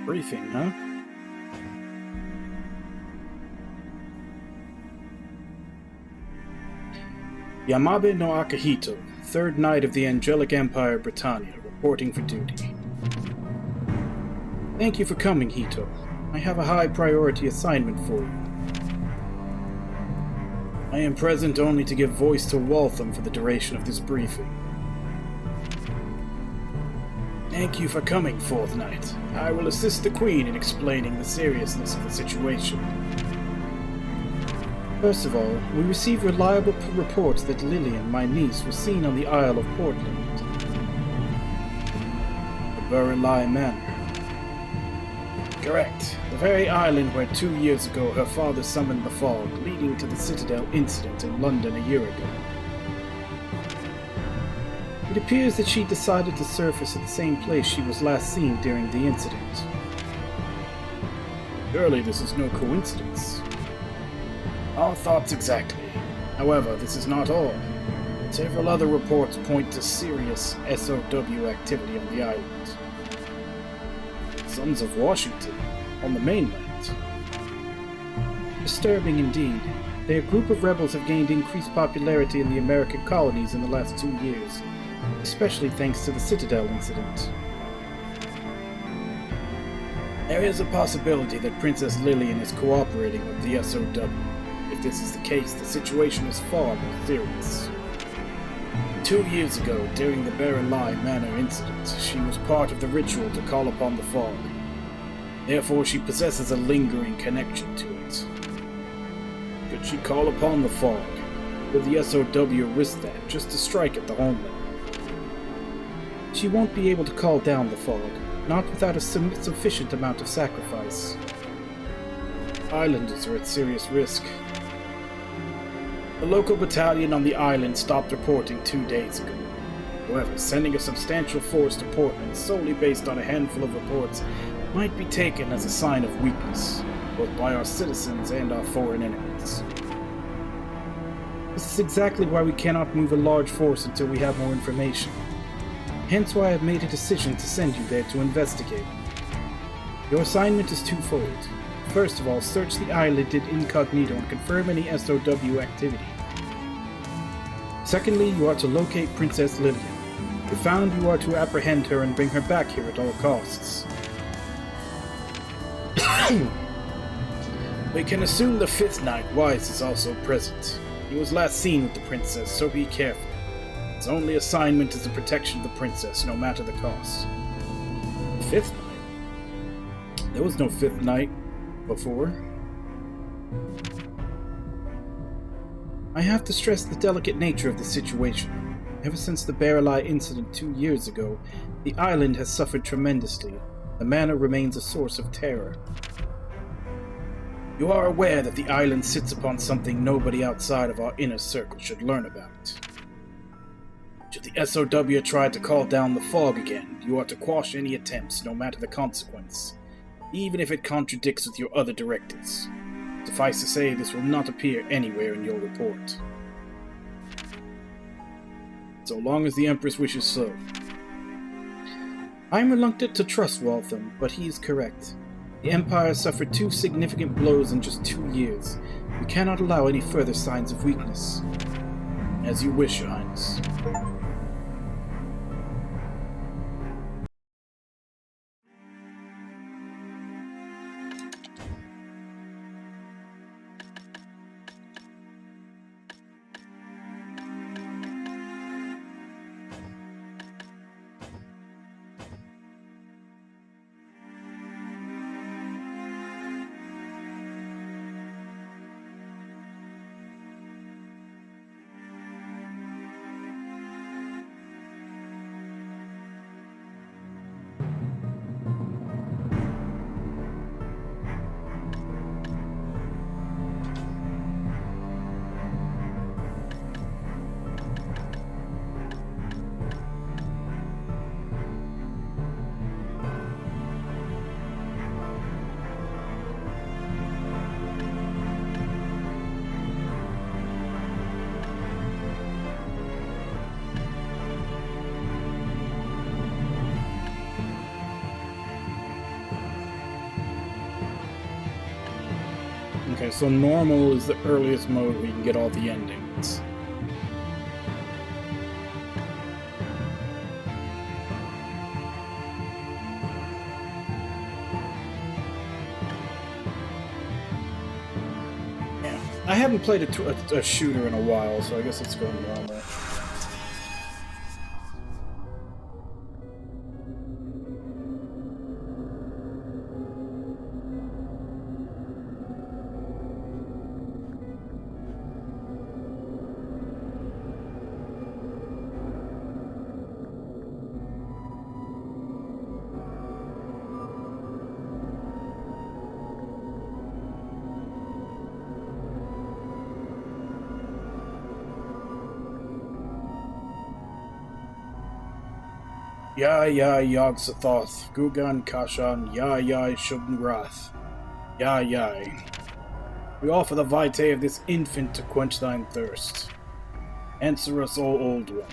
Briefing, huh? Yamabe no Akihito, 3rd Knight of the Angelic Empire Britannia, reporting for duty. Thank you for coming, Hito. I have a high priority assignment for you. I am present only to give voice to Waltham for the duration of this briefing. Thank you for coming, 4th Knight. I will assist the Queen in explaining the seriousness of the situation. First of all, we received reliable reports that Lillian, my niece, was seen on the Isle of Portland. The Burrelai Manor. Correct. The very island where 2 years ago her father summoned the fog, leading to the Citadel incident in London a year ago. It appears that she decided to surface at the same place she was last seen during the incident. Surely this is no coincidence. Our thoughts exactly. However, this is not all. Several other reports point to serious SOW activity on the island. Sons of Washington, on the mainland. Disturbing indeed. Their group of rebels have gained increased popularity in the American colonies in the last 2 years, especially thanks to the Citadel incident. There is a possibility that Princess Lillian is cooperating with the SOW. If this is the case, the situation is far more serious. 2 years ago, during the Burrelai Manor incident, she was part of the ritual to call upon the fog. Therefore, she possesses a lingering connection to it. Could she call upon the fog? Will the SOW risk that just to strike at the homeland? She won't be able to call down the fog, not without a sufficient amount of sacrifice. Islanders are at serious risk. The local battalion on the island stopped reporting 2 days ago. However, sending a substantial force to Portland solely based on a handful of reports might be taken as a sign of weakness, both by our citizens and our foreign enemies. This is exactly why we cannot move a large force until we have more information. Hence why I have made a decision to send you there to investigate. Your assignment is twofold. First of all, search the island in incognito and confirm any SOW activity. Secondly, you are to locate Princess Lillian. If found, you are to apprehend her and bring her back here at all costs. We can assume the 5th Knight, Wise, is also present. He was last seen with the princess, so be careful. His only assignment is the protection of the princess, no matter the cost. 5th Knight? There was no 5th Knight before. I have to stress the delicate nature of the situation. Ever since the Burrelai incident 2 years ago, the island has suffered tremendously. The manor remains a source of terror. You are aware that the island sits upon something nobody outside of our inner circle should learn about. Should the SOW try to call down the fog again, you are to quash any attempts, no matter the consequence, even if it contradicts with your other directives. Suffice to say, this will not appear anywhere in your report. So long as the Empress wishes so. I am reluctant to trust Waltham, but he is correct. The Empire suffered 2 significant blows in just 2 years. We cannot allow any further signs of weakness. As you wish, Your Highness. Okay, so normal is the earliest mode where you can get all the endings. Yeah, I haven't played a shooter in a while, so I guess it's going normal. Ya Yog Sothoth, Gugan Kashan, Ya Shubnrath, Ya. We offer the vitae of this infant to quench thine thirst. Answer us, O Old One.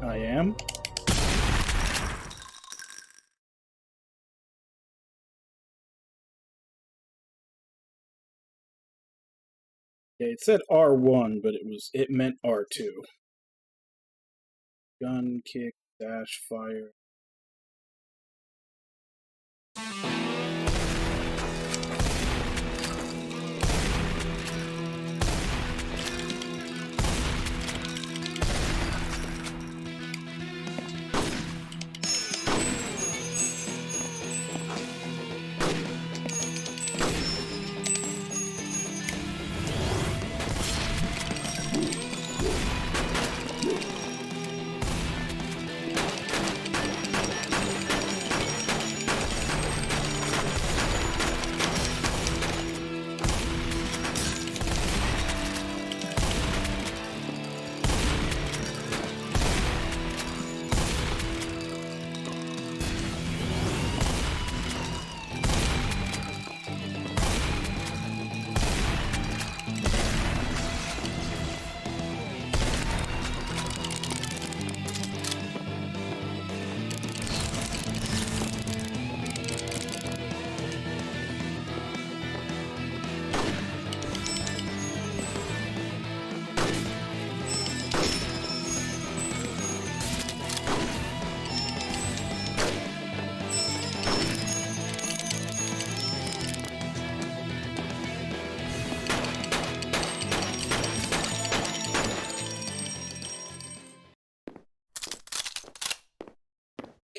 I am. Yeah, it said R1, but it meant R2. Gun, kick, dash, fire.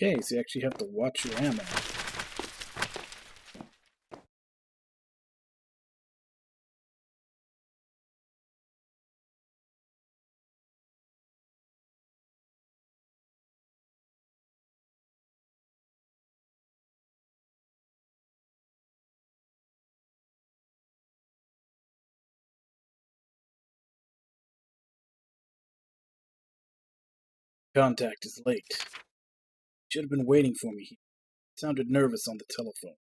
Okay, so you actually have to watch your ammo. Contact is late. Should have been waiting for me. He sounded nervous on the telephone.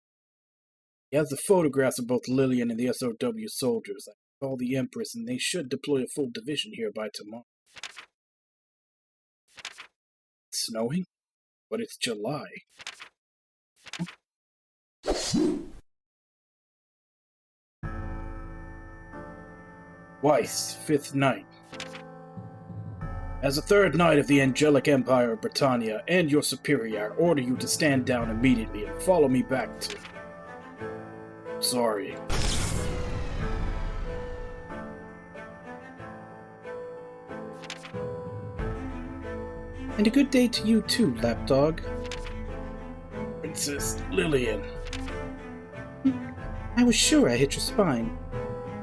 He has the photographs of both Lillian and the SOW soldiers. I called the Empress, and they should deploy a full division here by tomorrow. It's snowing? But it's July. Weiss, 5th Knight. As the 3rd Knight of the Angelic Empire of Britannia and your superior, I order you to stand down immediately and follow me back to... Sorry. And a good day to you too, lapdog. Princess Lillian. I was sure I hit your spine.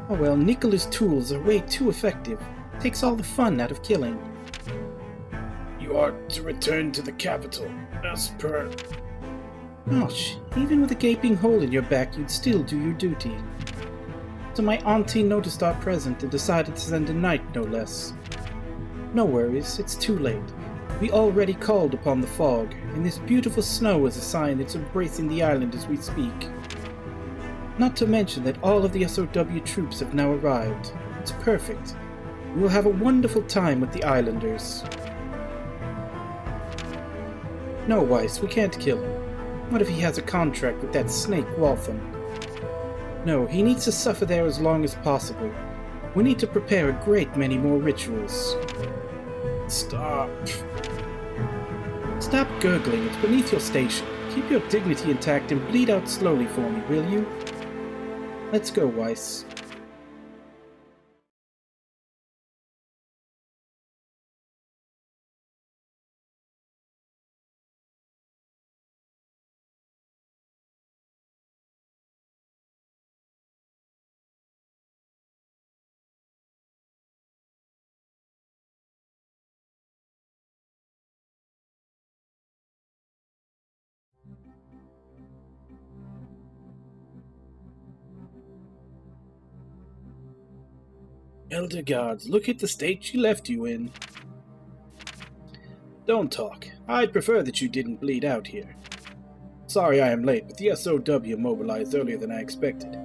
Oh well, Nicola's tools are way too effective. Takes all the fun out of killing. You are to return to the capital, as per... Gosh, even with a gaping hole in your back, you'd still do your duty. So my auntie noticed our present and decided to send a knight, no less. No worries, it's too late. We already called upon the fog, and this beautiful snow is a sign it's embracing the island as we speak. Not to mention that all of the SOW troops have now arrived. It's perfect. We will have a wonderful time with the islanders. No, Weiss, we can't kill him. What if he has a contract with that snake Waltham? No, he needs to suffer there as long as possible. We need to prepare a great many more rituals. Stop. Stop gurgling. It's beneath your station. Keep your dignity intact and bleed out slowly for me, will you? Let's go, Weiss. Elder Gods, look at the state she left you in. Don't talk. I'd prefer that you didn't bleed out here. Sorry I am late, but the SOW mobilized earlier than I expected.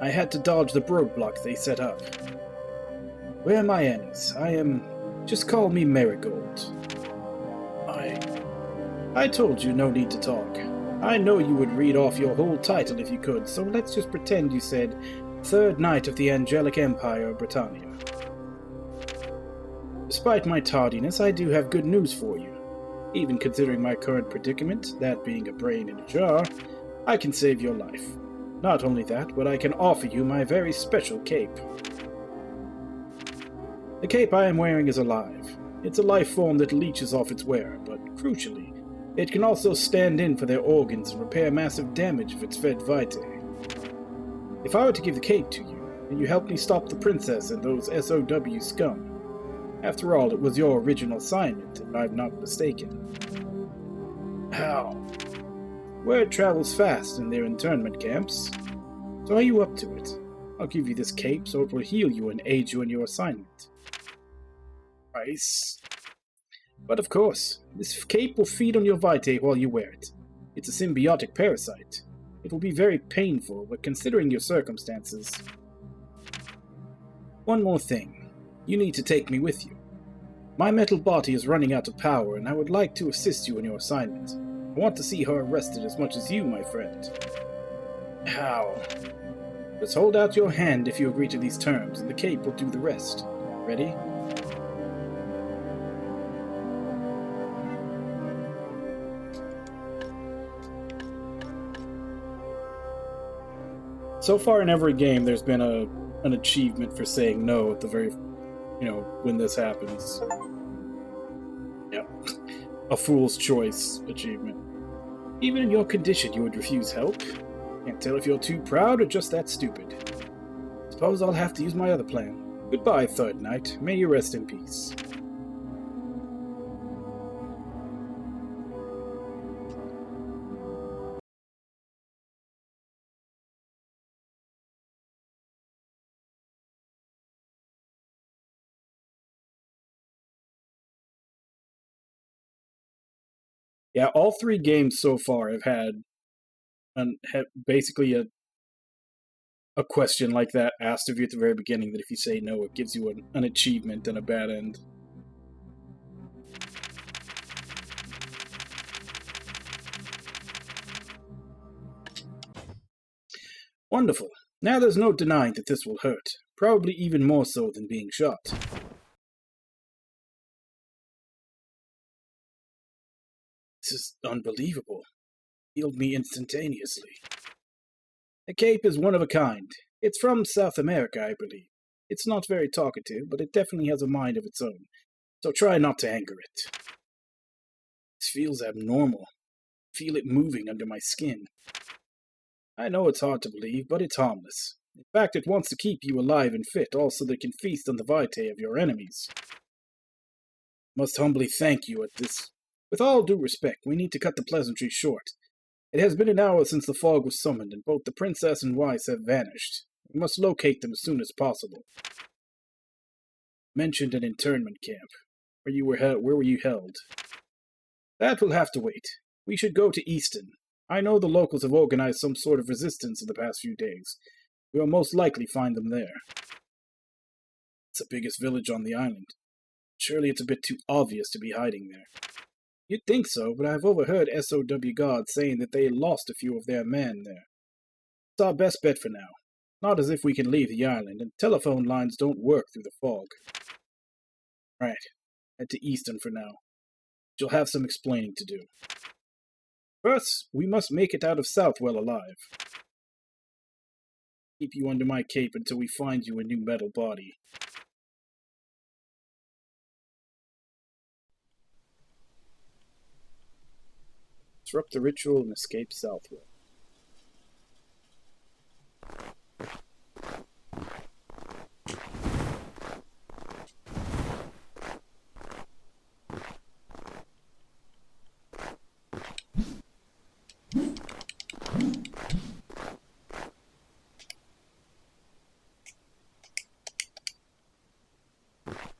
I had to dodge the roadblock they set up. Where are my Annies? Just call me Marigold. I told you no need to talk. I know you would read off your whole title if you could, so let's just pretend you said Third Knight of the Angelic Empire of Britannia. Despite my tardiness, I do have good news for you. Even considering my current predicament, that being a brain in a jar, I can save your life. Not only that, but I can offer you my very special cape. The cape I am wearing is alive. It's a life form that leeches off its wearer, but crucially, it can also stand in for their organs and repair massive damage if it's fed vitae. If I were to give the cape to you, then you help me stop the princess and those SOW scum. After all, it was your original assignment, if I'm not mistaken. How? Word travels fast in their internment camps. So are you up to it? I'll give you this cape so it will heal you and aid you in your assignment. Nice. But of course, this cape will feed on your vitae while you wear it. It's a symbiotic parasite. It will be very painful, but considering your circumstances... One more thing. You need to take me with you. My metal body is running out of power, and I would like to assist you in your assignment. I want to see her arrested as much as you, my friend. How? Just hold out your hand if you agree to these terms, and the cape will do the rest. Ready? So far in every game, there's been an achievement for saying no at the very, when this happens. Yep. A fool's choice achievement. Even in your condition, you would refuse help. Can't tell if you're too proud or just that stupid. Suppose I'll have to use my other plan. Goodbye, Third Knight. May you rest in peace. Yeah, all three games so far have had basically a question like that asked of you at the very beginning, that if you say no, it gives you an achievement and a bad end. Wonderful. Now there's no denying that this will hurt. Probably even more so than being shot. This is unbelievable. Healed me instantaneously. The cape is one of a kind. It's from South America, I believe. It's not very talkative, but it definitely has a mind of its own. So try not to anger it. This feels abnormal. Feel it moving under my skin. I know it's hard to believe, but it's harmless. In fact, it wants to keep you alive and fit, also that it can feast on the vitae of your enemies. Must humbly thank you at this. With all due respect, we need to cut the pleasantry short. It has been an hour since the fog was summoned, and both the princess and Weiss have vanished. We must locate them as soon as possible. Mentioned an internment camp. Where were you held? That will have to wait. We should go to Easton. I know the locals have organized some sort of resistance in the past few days. We will most likely find them there. It's the biggest village on the island. Surely it's a bit too obvious to be hiding there. You'd think so, but I've overheard SOW guards saying that they lost a few of their men there. It's our best bet for now. Not as if we can leave the island, and telephone lines don't work through the fog. Right. Head to Easton for now. You'll have some explaining to do. First, we must make it out of Southwell alive. Keep you under my cape until we find you a new metal body. Disrupt the ritual and escape Southwell.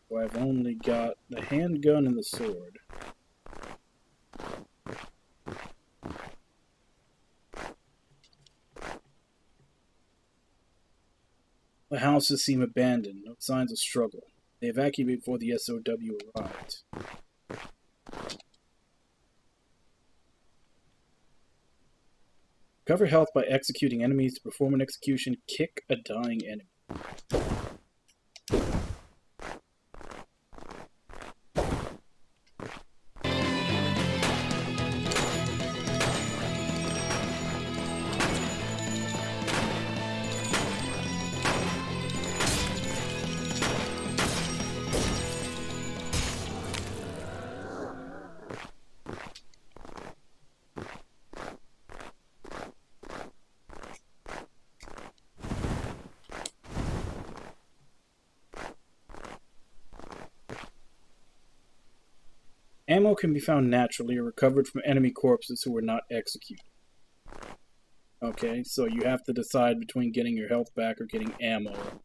So I've only got the handgun and the sword. The houses seem abandoned, no signs of struggle. They evacuated before the SOW arrived. Recover health by executing enemies. To perform an execution, kick a dying enemy. Ammo can be found naturally or recovered from enemy corpses who were not executed. Okay, so you have to decide between getting your health back or getting ammo.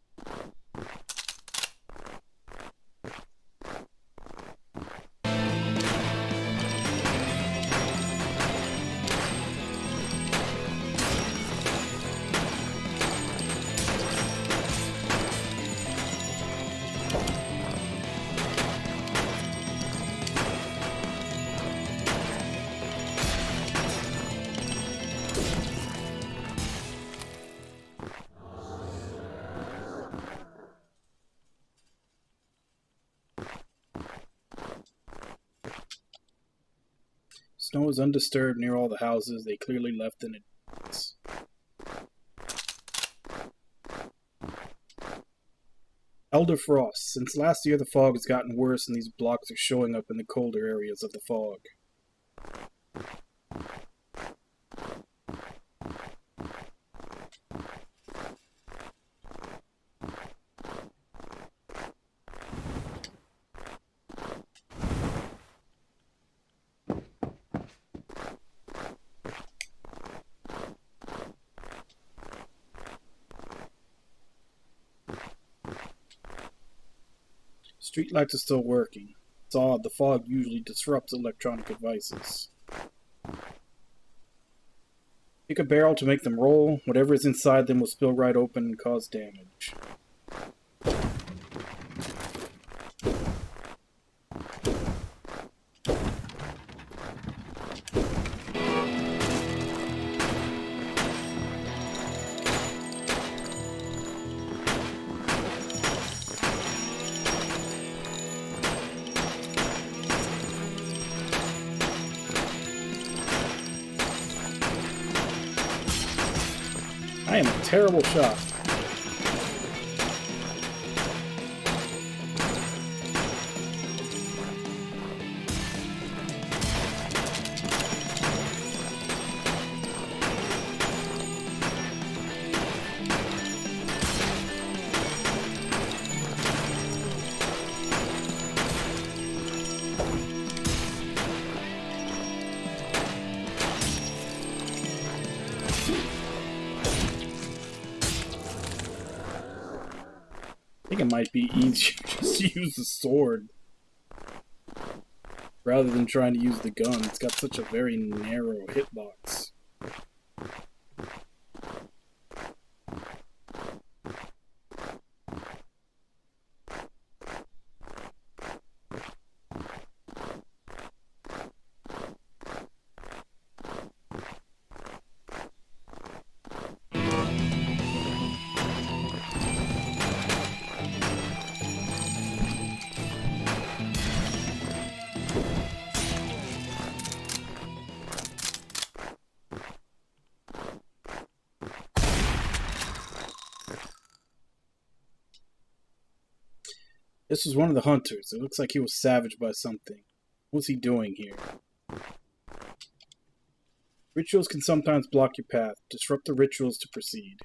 Snow is undisturbed near all the houses. They clearly left in advance. Elder Frost. Since last year, the fog has gotten worse, and these blocks are showing up in the colder areas of the fog. Streetlights are still working. It's odd, the fog usually disrupts electronic devices. Pick a barrel to make them roll. Whatever is inside them will spill right open and cause damage. I am a terrible shot. I think it might be easier just to use the sword rather than trying to use the gun. It's got such a very narrow hitbox. This was one of the hunters. It looks like he was savaged by something. What's he doing here? Rituals can sometimes block your path. Disrupt the rituals to proceed.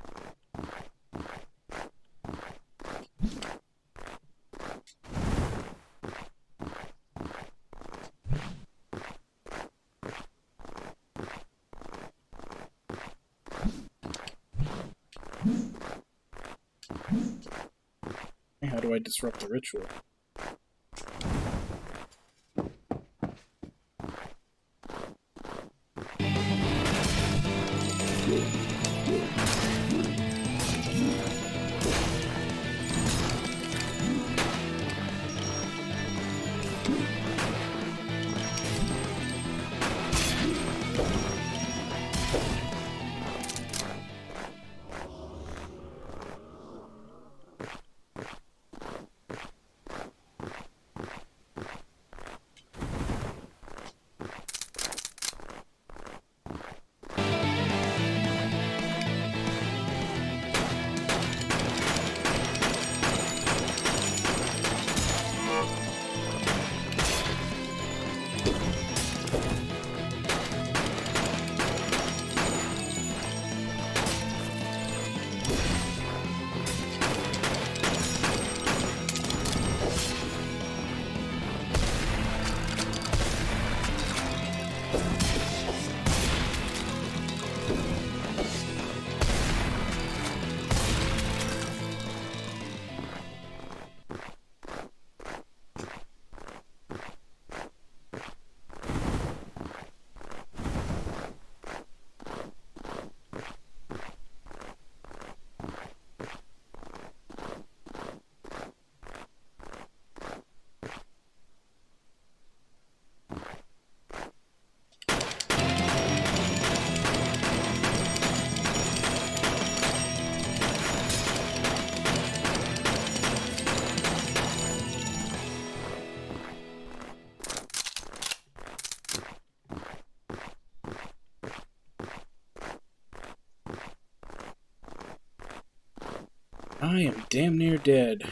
How do I disrupt the ritual? I am damn near dead.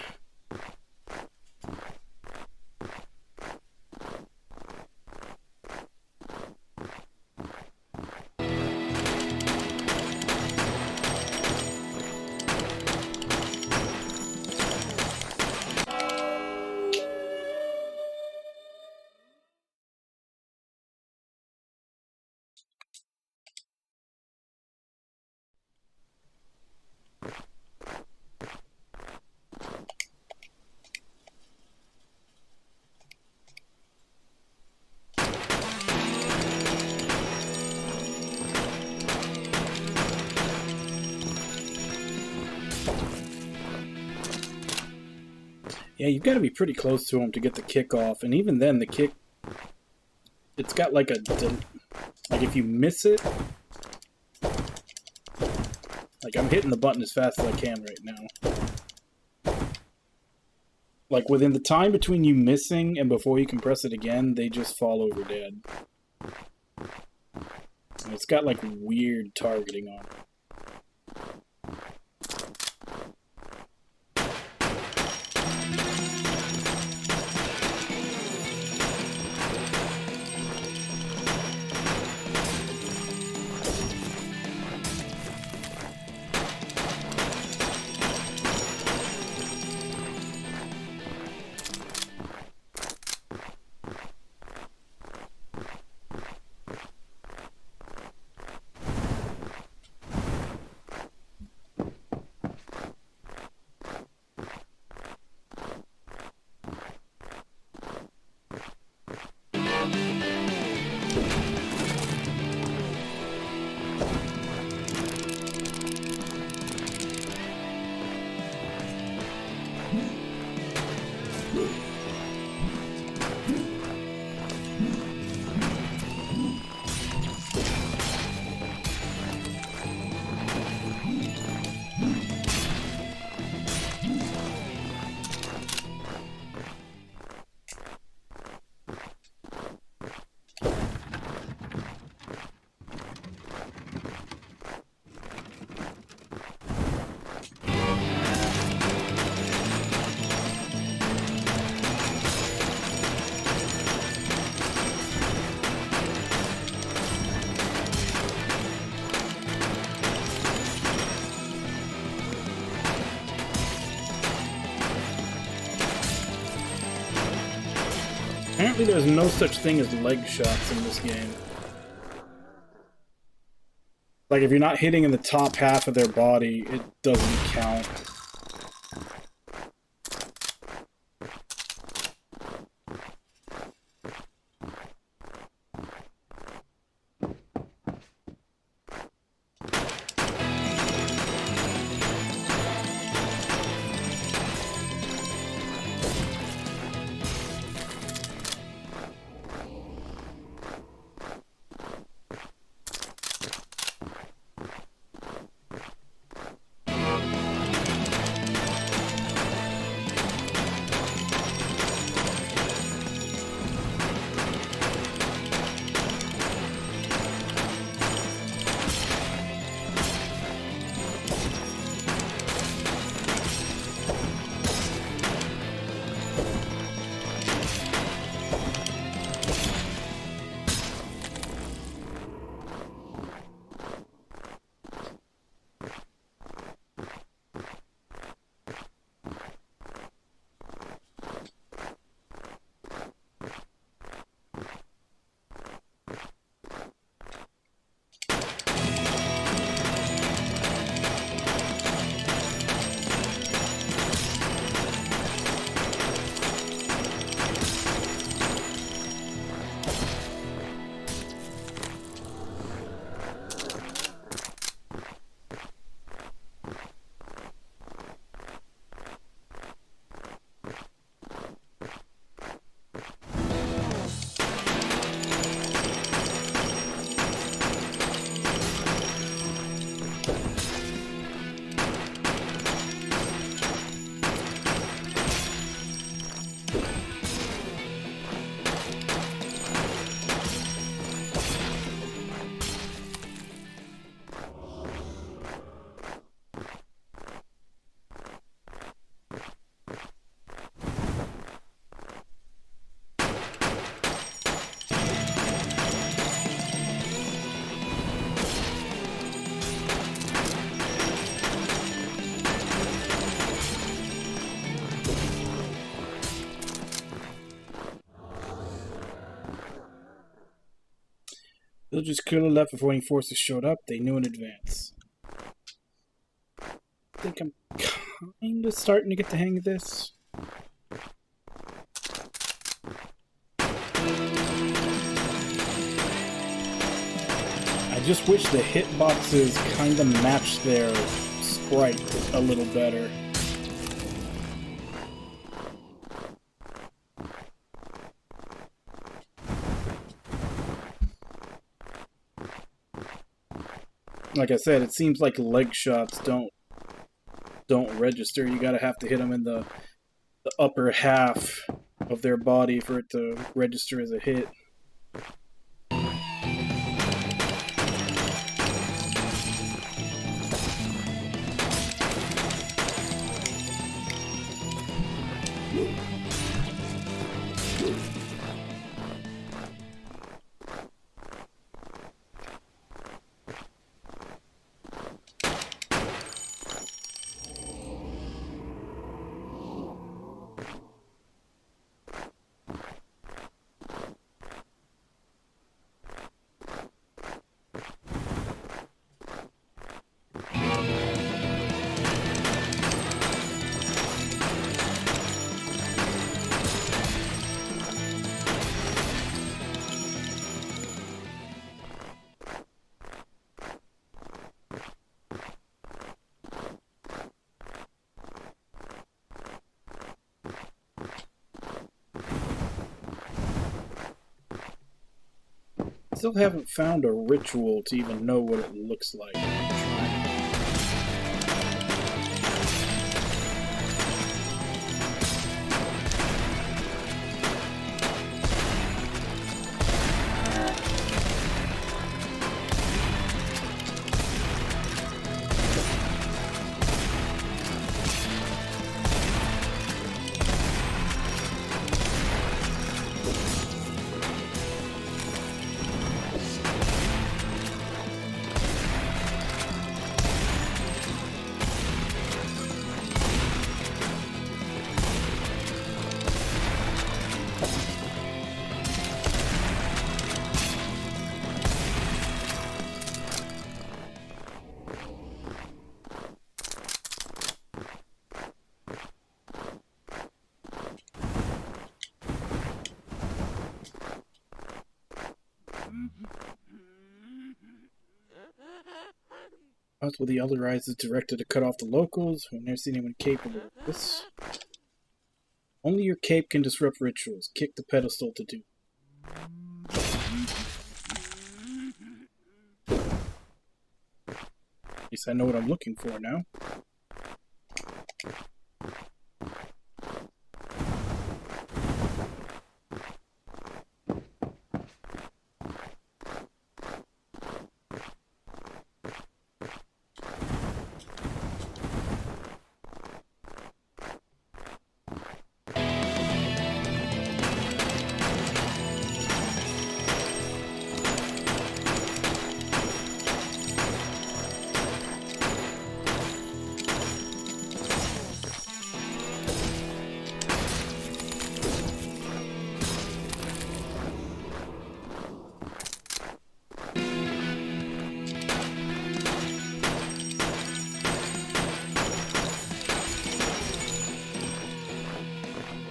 Yeah, you've got to be pretty close to him to get the kick off, and even then, the kick, it's got like like if you miss it, like I'm hitting the button as fast as I can right now. Like within the time between you missing and before you can press it again, they just fall over dead. And it's got like weird targeting on it. Apparently there's no such thing as leg shots in this game. Like, if you're not hitting in the top half of their body, it doesn't count. Villagers clearly left before any forces showed up. They knew in advance. I think I'm kind of starting to get the hang of this. I just wish the hitboxes kind of matched their sprite a little better. Like I said, it seems like leg shots don't register. You gotta have to hit them in the upper half of their body for it to register as a hit. Still haven't found a ritual to even know what it looks like. Possible the Elder Rise is directed to cut off the locals. I've never seen anyone capable of this. Only your cape can disrupt rituals. Kick the pedestal to do. At least I know what I'm looking for now.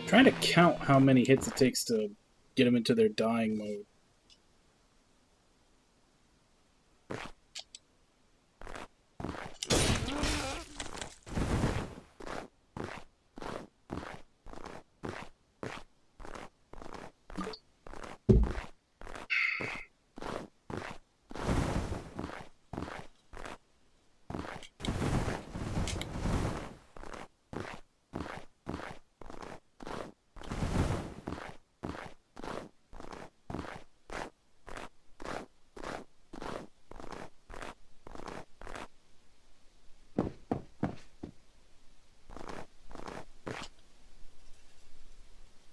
Trying to count how many hits it takes to get them into their dying mode.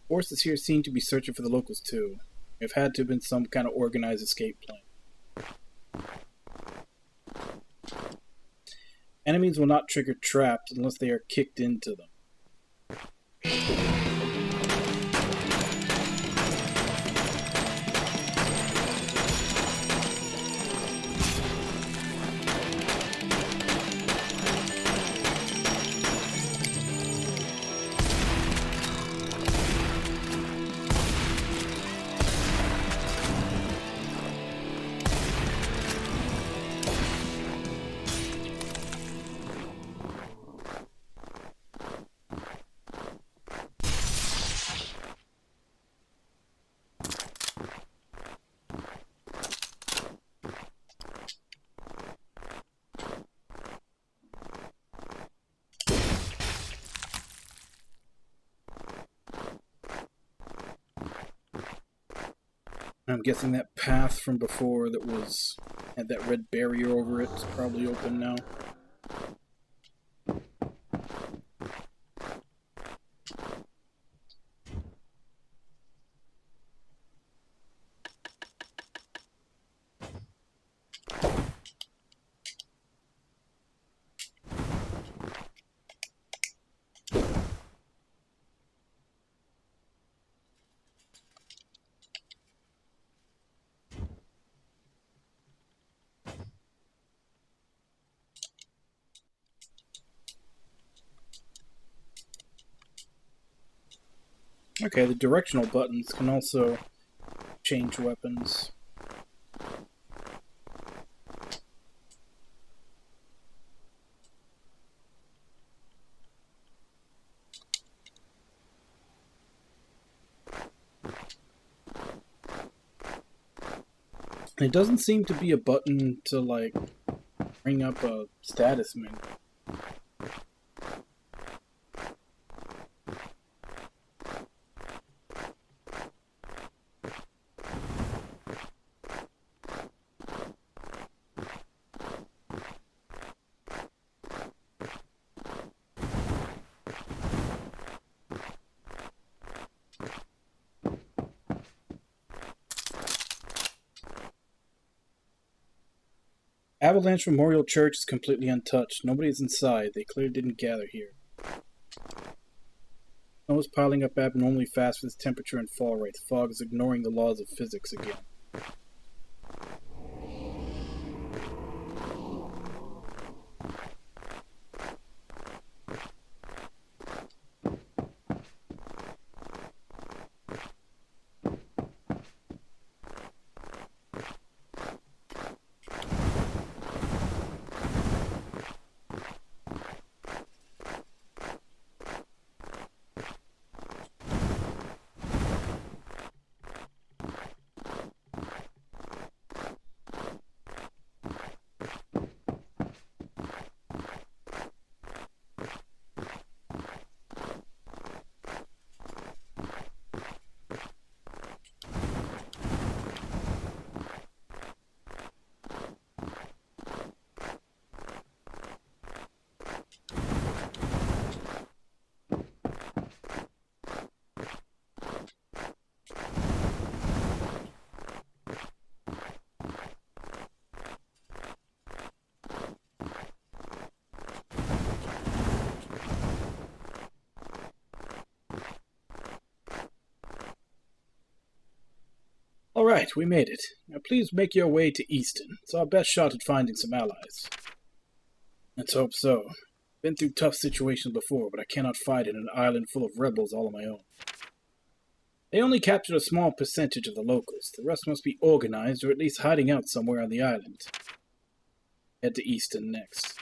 Forces here seem to be searching for the locals too. There have had to have been some kind of organized escape plan. Enemies will not trigger trapped unless they are kicked into them. I'm guessing that path from before that had that red barrier over it is probably open now. Okay, the directional buttons can also change weapons. It doesn't seem to be a button to, like, bring up a status menu. Avalanche Memorial Church is completely untouched. Nobody is inside. They clearly didn't gather here. Snow is piling up abnormally fast for this temperature and fall rate. The fog is ignoring the laws of physics again. Alright, we made it. Now please make your way to Easton. It's our best shot at finding some allies. Let's hope so. Been through tough situations before, but I cannot fight in an island full of rebels all on my own. They only captured a small percentage of the locals. The rest must be organized or at least hiding out somewhere on the island. Head to Easton next.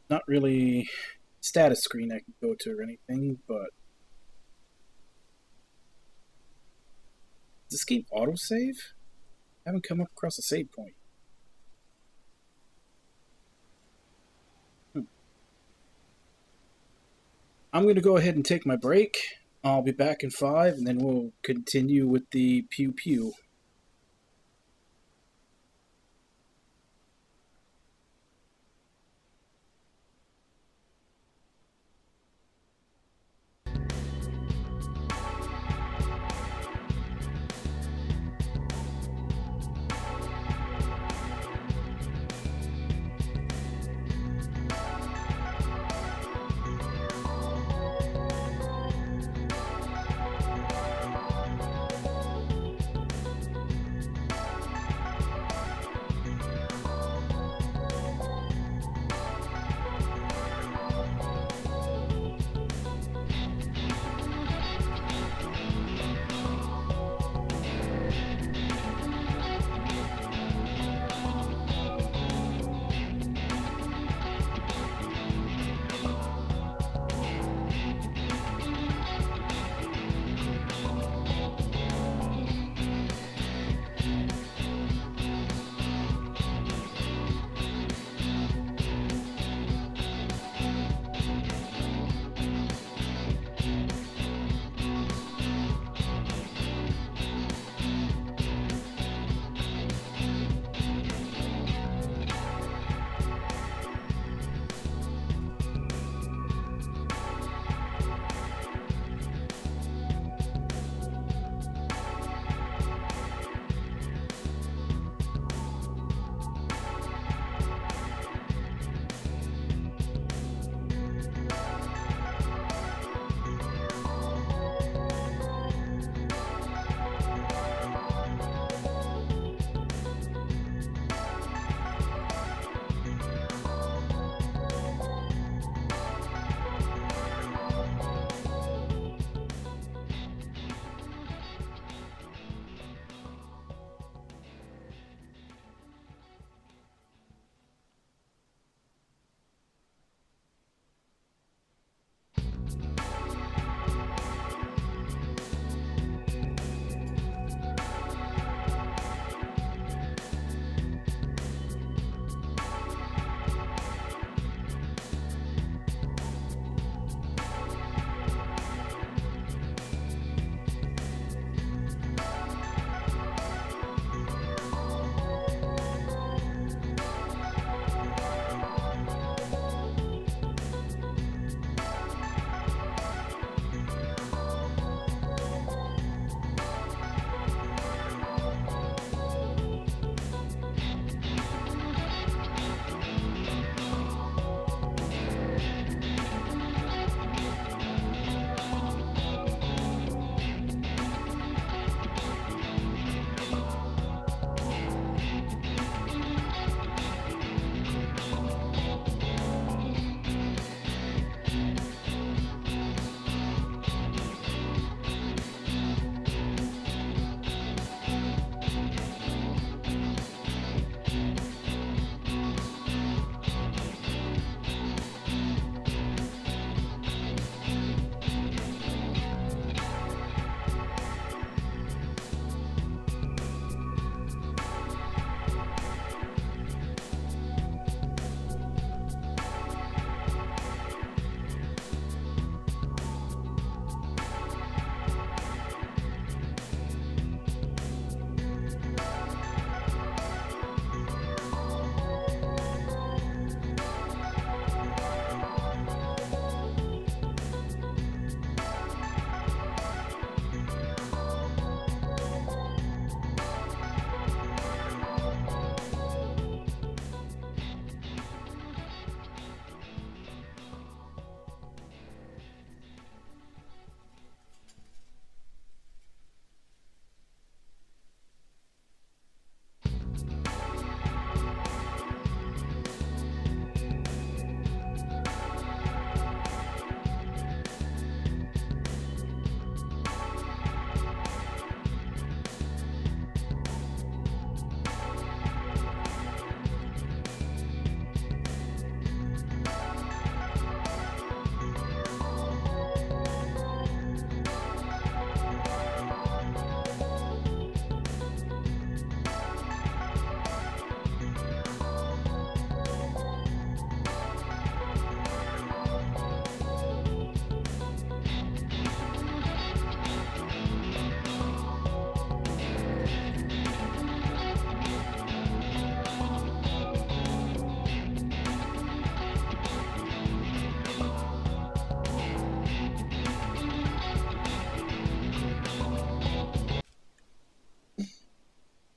Not really status screen I can go to or anything, but does this game autosave? I haven't come up across a save point. I'm going to go ahead and take my break. I'll be back in 5, and then we'll continue with the pew pew.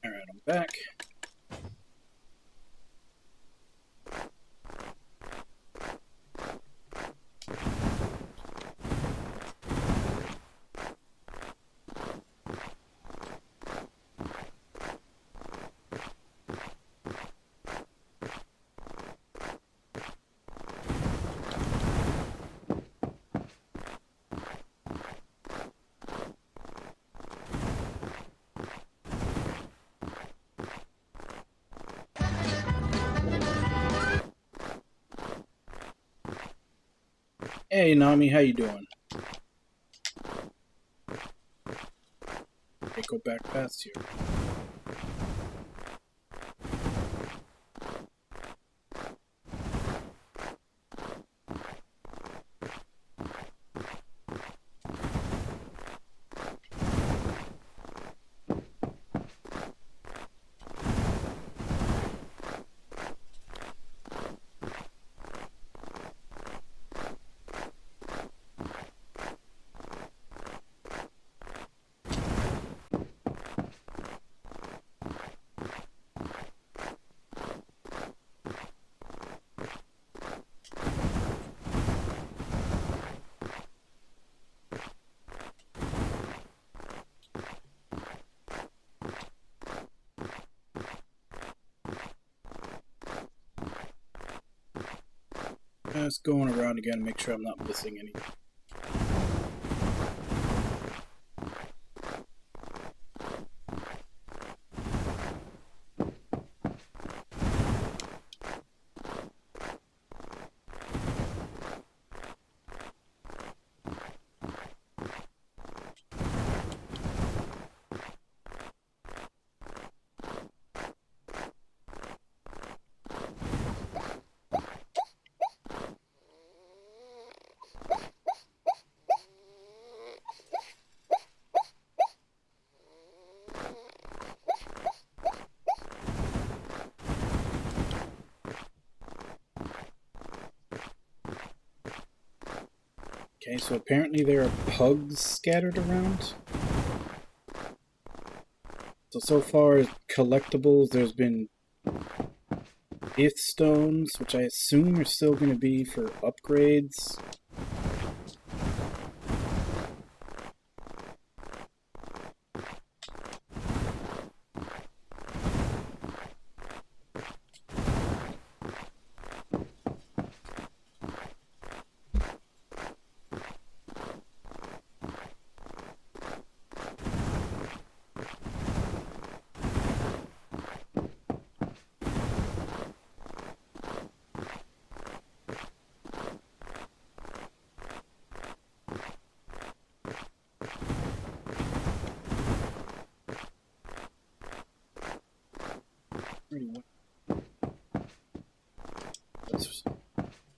Alright, I'm back. Hey Nami, how you doing? Okay, go back past here. Just going around again, make sure I'm not missing anything. Okay, so apparently there are pugs scattered around. So far as collectibles, there's been ith stones, which I assume are still going to be for upgrades.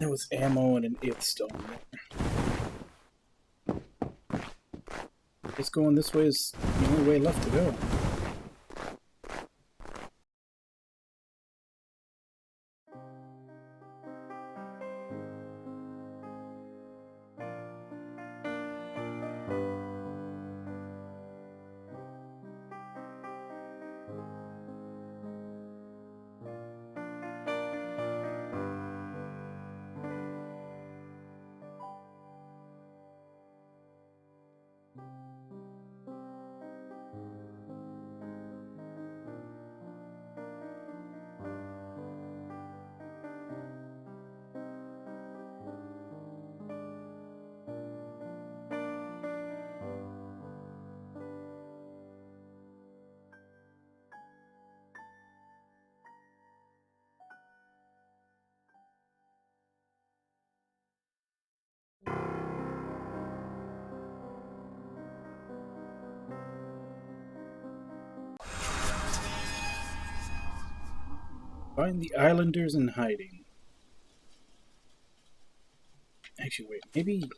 There was ammo and an ith stone there. Just going this way is the only way left to go. Find the islanders in hiding. Actually, wait, maybe...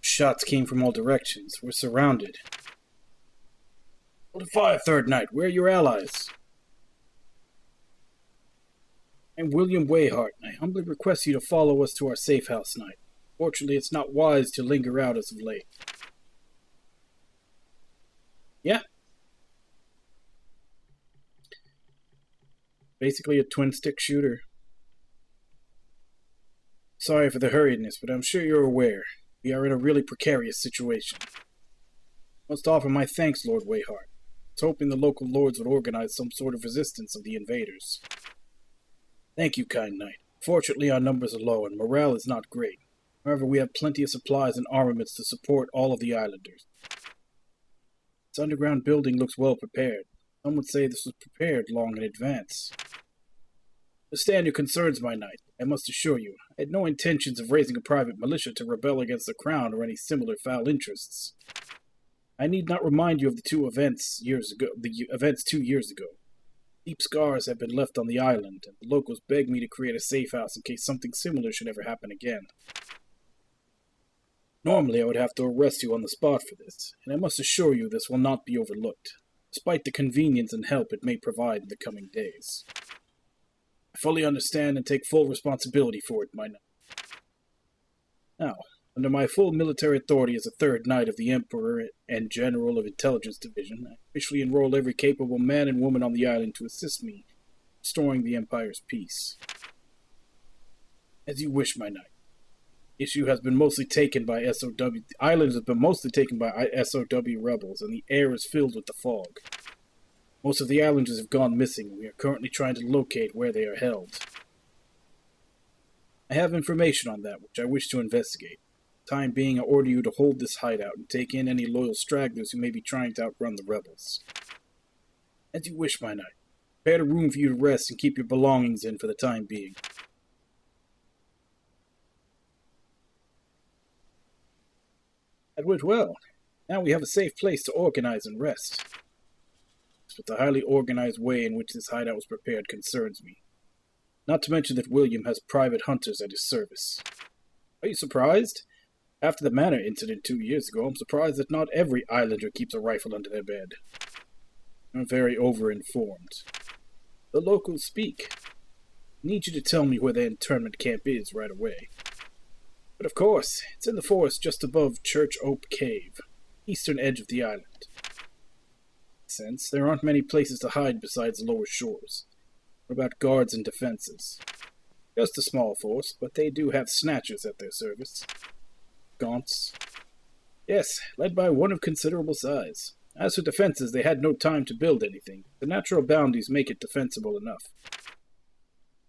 Shots came from all directions. We're surrounded. Hold fire, Third Knight. Where are your allies? I'm William Wayhart, and I humbly request you to follow us to our safe house tonight. Fortunately, it's not wise to linger out as of late. Yeah. Basically a twin-stick shooter. Sorry for the hurriedness, but I'm sure you're aware. We are in a really precarious situation. I must offer my thanks, Lord Wayhart. I was hoping the local lords would organize some sort of resistance of the invaders. Thank you, kind knight. Fortunately, our numbers are low and morale is not great. However, we have plenty of supplies and armaments to support all of the islanders. This underground building looks well prepared. Some would say this was prepared long in advance. Understand your concerns, my knight. I must assure you, I had no intentions of raising a private militia to rebel against the crown or any similar foul interests. I need not remind you of the events 2 years ago. Deep scars have been left on the island, and the locals begged me to create a safe house in case something similar should ever happen again. Normally, I would have to arrest you on the spot for this, and I must assure you this will not be overlooked, despite the convenience and help it may provide in the coming days. I fully understand and take full responsibility for it, my knight. Now, under my full military authority as a Third Knight of the Emperor and General of Intelligence Division, I officially enroll every capable man and woman on the island to assist me in restoring the Empire's peace. As you wish, my knight. The issue has been mostly taken by SOW. The island has been mostly taken by SOW rebels, and the air is filled with the fog. Most of the islanders have gone missing, and we are currently trying to locate where they are held. I have information on that, which I wish to investigate. For the time being, I order you to hold this hideout and take in any loyal stragglers who may be trying to outrun the rebels. As you wish, my knight. Prepare a room for you to rest and keep your belongings in for the time being. That went well. Now we have a safe place to organize and rest. But the highly organized way in which this hideout was prepared concerns me. Not to mention that William has private hunters at his service. Are you surprised? After the Manor incident 2 years ago, I'm surprised that not every islander keeps a rifle under their bed. I'm very over-informed. The locals speak. I need you to tell me where the internment camp is right away. But of course, it's in the forest just above Church Oak Cave, eastern edge of the island. Since there aren't many places to hide besides the lower shores. What about guards and defenses? Just a small force, but they do have snatchers at their service. Gaunts. Yes, led by one of considerable size. As for defenses, they had no time to build anything. The natural boundaries make it defensible enough.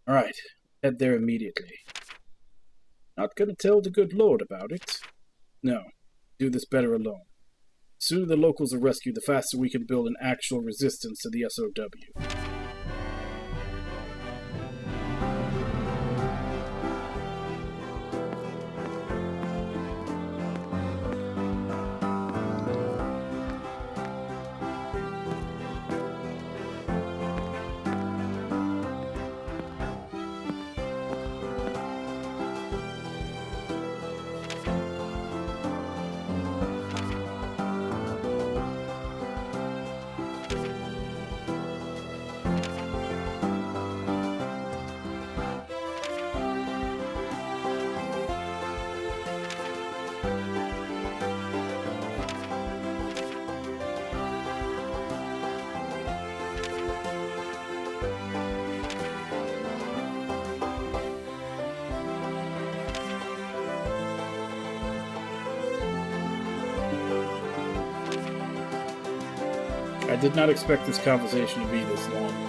Alright, head there immediately. Not gonna tell the good lord about it? No, do this better alone. The sooner the locals are rescued, the faster we can build an actual resistance to the SOW. I did not expect this conversation to be this long.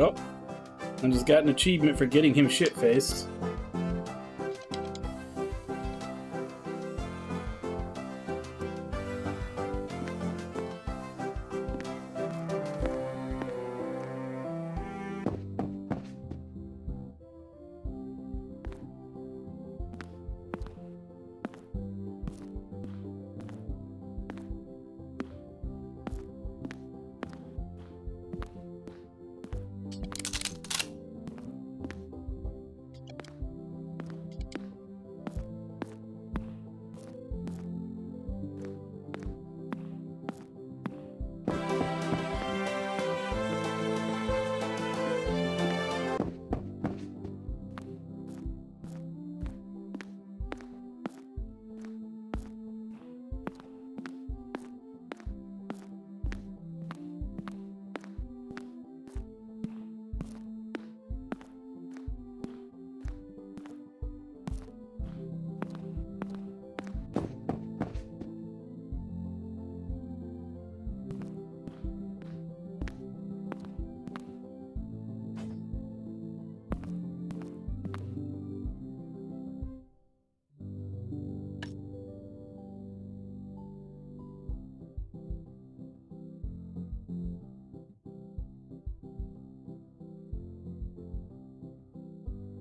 Oh, I just got an achievement for getting him shit-faced.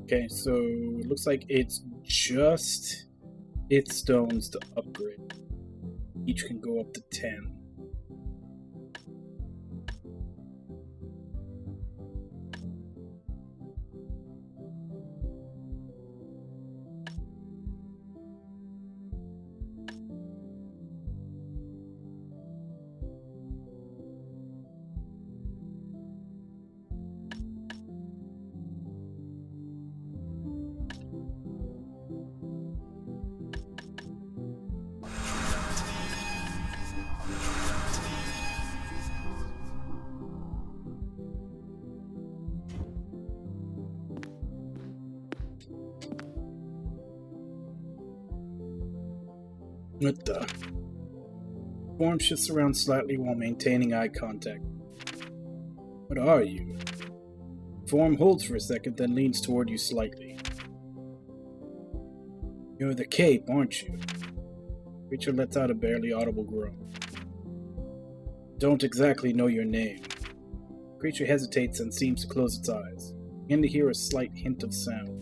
Okay, so it looks like it's just its stones to upgrade. Each can go up to 10. What the? Form shifts around slightly while maintaining eye contact. What are you? Form holds for a second, then leans toward you slightly. You're the cape, aren't you? Creature lets out a barely audible groan. Don't exactly know your name. Creature hesitates and seems to close its eyes. Begin to hear a slight hint of sound.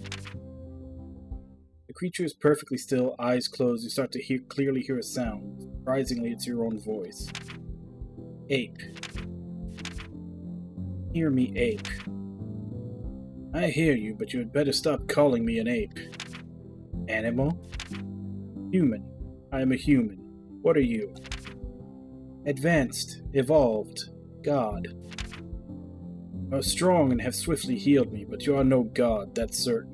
The creature is perfectly still, eyes closed. You start to clearly hear a sound. Surprisingly, it's your own voice. Ape. Hear me, ape. I hear you, but you had better stop calling me an ape. Animal? Human. I am a human. What are you? Advanced. Evolved. God. You are strong and have swiftly healed me, but you are no god, that's certain.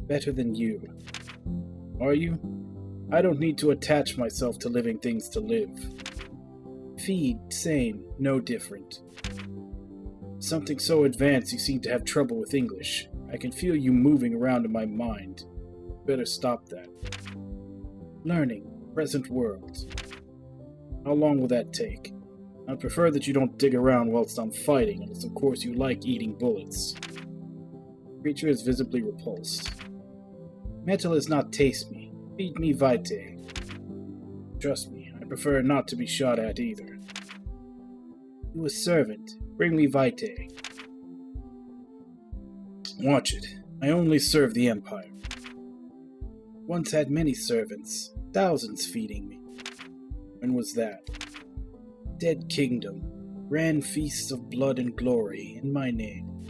Better than you. Are you? I don't need to attach myself to living things to live. Feed, same, no different. Something so advanced you seem to have trouble with English. I can feel you moving around in my mind. Better stop that. Learning, present world. How long will that take? I'd prefer that you don't dig around whilst I'm fighting, unless of course you like eating bullets. The creature is visibly repulsed. Metal does not taste me. Feed me vitae. Trust me, I prefer not to be shot at either. You a servant. Bring me vitae. Watch it. I only serve the Empire. Once had many servants, thousands feeding me. When was that? Dead kingdom ran feasts of blood and glory in my name.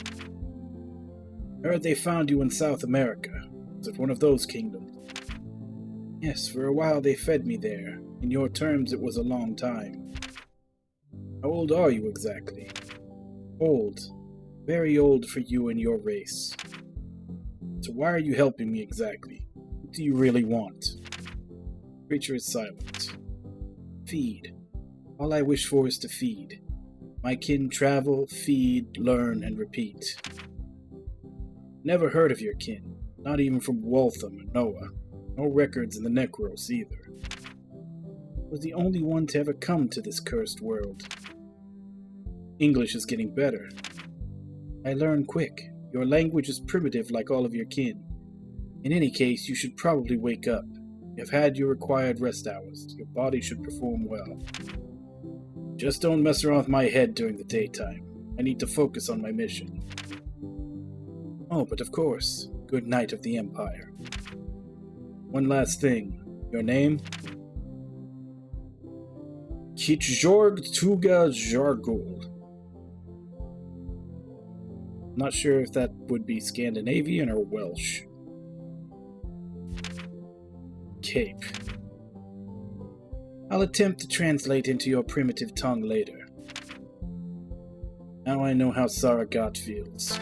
Heard they found you in South America. Was it one of those kingdoms? Yes, for a while they fed me there. In your terms, it was a long time. How old are you exactly? Old. Very old for you and your race. So why are you helping me exactly? What do you really want? The creature is silent. Feed. All I wish for is to feed. My kin travel, feed, learn, and repeat. Never heard of your kin, not even from Waltham or Noah. No records in the Necros either. Was the only one to ever come to this cursed world. English is getting better. I learn quick. Your language is primitive like all of your kin. In any case, you should probably wake up. You have had your required rest hours. Your body should perform well. Just don't mess around with my head during the daytime. I need to focus on my mission. Oh, but of course. Good night of the Empire. One last thing. Your name? Kitjorg Tuga Jargul. Not sure if that would be Scandinavian or Welsh. Cape. I'll attempt to translate into your primitive tongue later. Now I know how Saragat feels.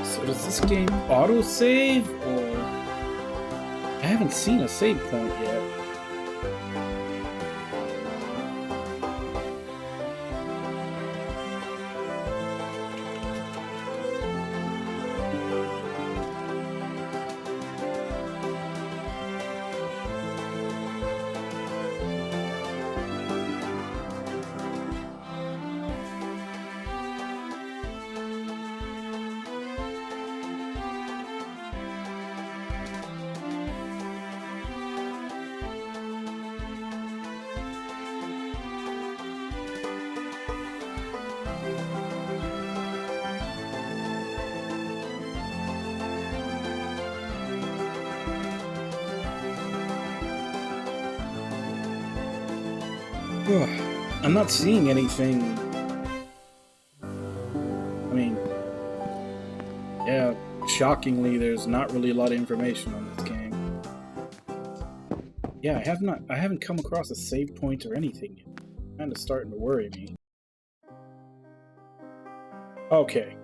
So does this game auto-save, or... I haven't seen a save point yet. I'm not seeing anything. I mean, yeah, shockingly, there's not really a lot of information on this game. Yeah, I haven't come across a save point or anything yet. It's kind of starting to worry me. Okay.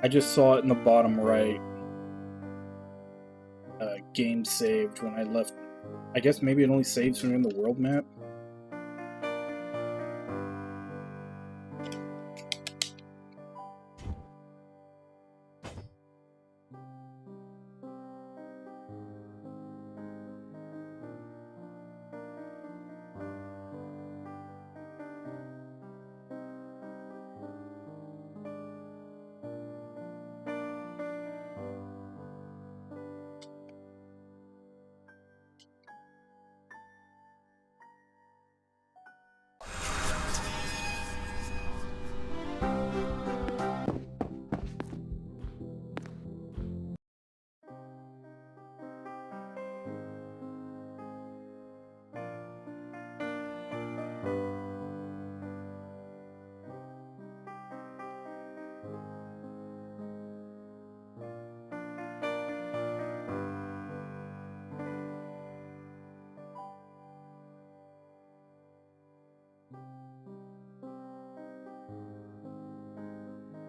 I just saw it in the bottom right. Game saved when I left. I guess maybe it only saves when you're in the world map.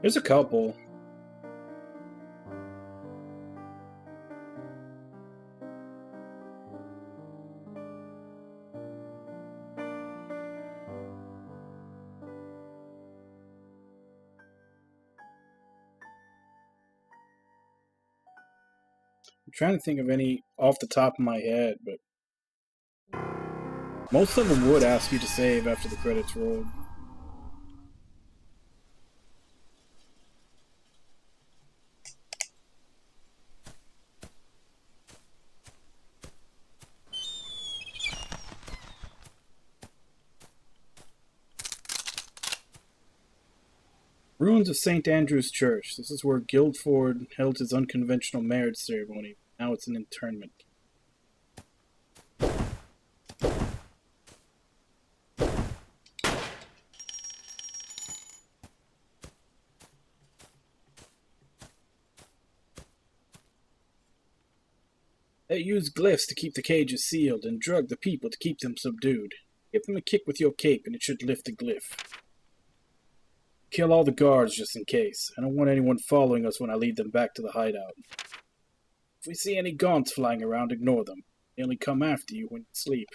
There's a couple. I'm trying to think of any off the top of my head, but most of them would ask you to save after the credits roll. Ruins of St. Andrew's Church. This is where Guildford held his unconventional marriage ceremony. Now it's an internment. They used glyphs to keep the cages sealed and drug the people to keep them subdued. Give them a kick with your cape and it should lift the glyph. Kill all the guards just in case. I don't want anyone following us when I lead them back to the hideout. If we see any gaunts flying around, ignore them. They only come after you when you sleep.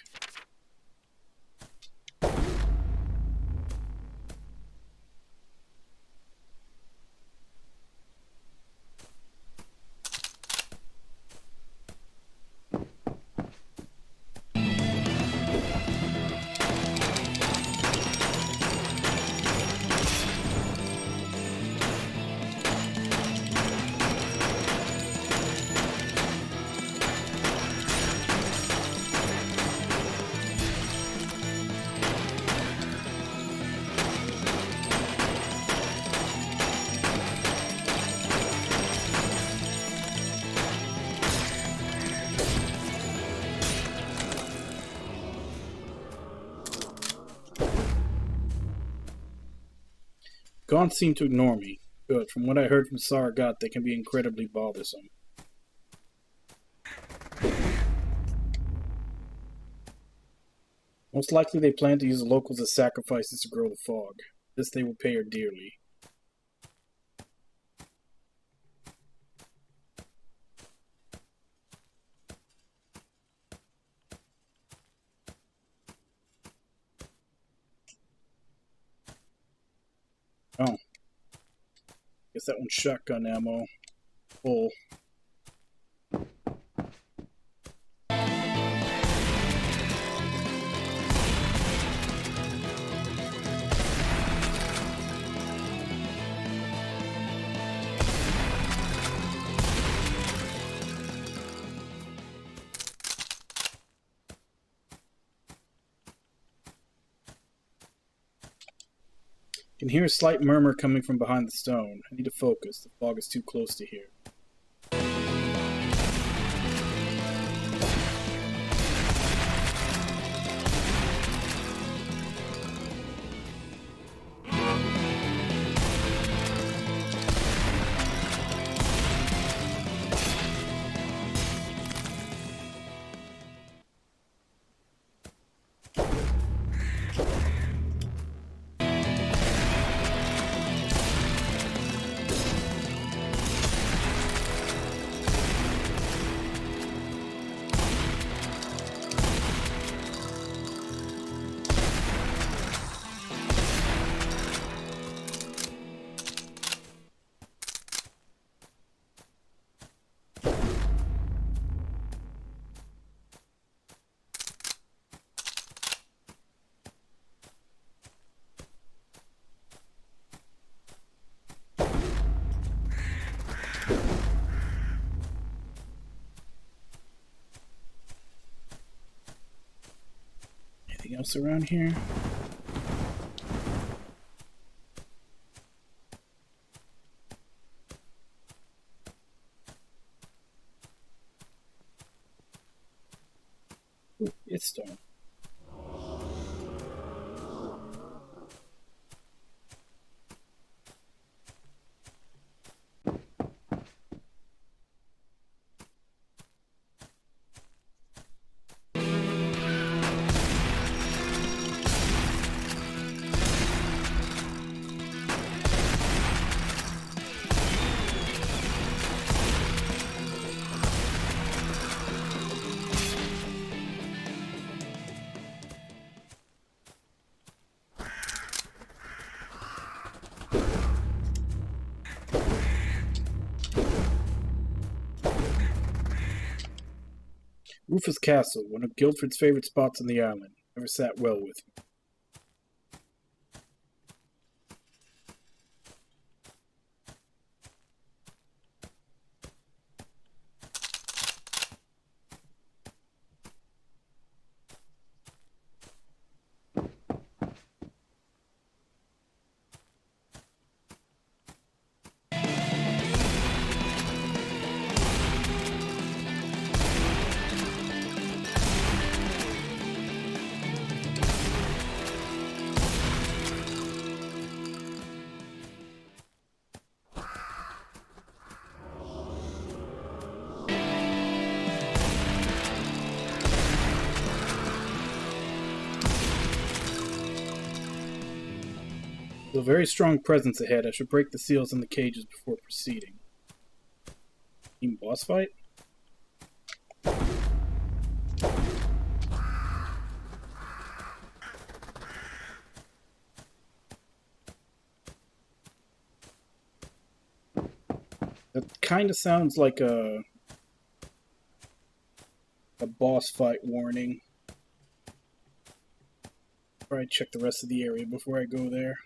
Gaunts seem to ignore me. Good. From what I heard from Saragat, they can be incredibly bothersome. Most likely they plan to use the locals as sacrifices to grow the fog. This they will pay her dearly. Oh. Guess that one's shotgun ammo. Full. I can hear a slight murmur coming from behind the stone. I need to focus. The fog is too close to hear. Anything else around here? Ooh, it's stone. Rufus Castle, one of Guildford's favorite spots on the island. Never sat well with me. With a very strong presence ahead, I should break the seals in the cages before proceeding. Team boss fight? That kind of sounds like a boss fight warning. Probably check the rest of the area before I go there.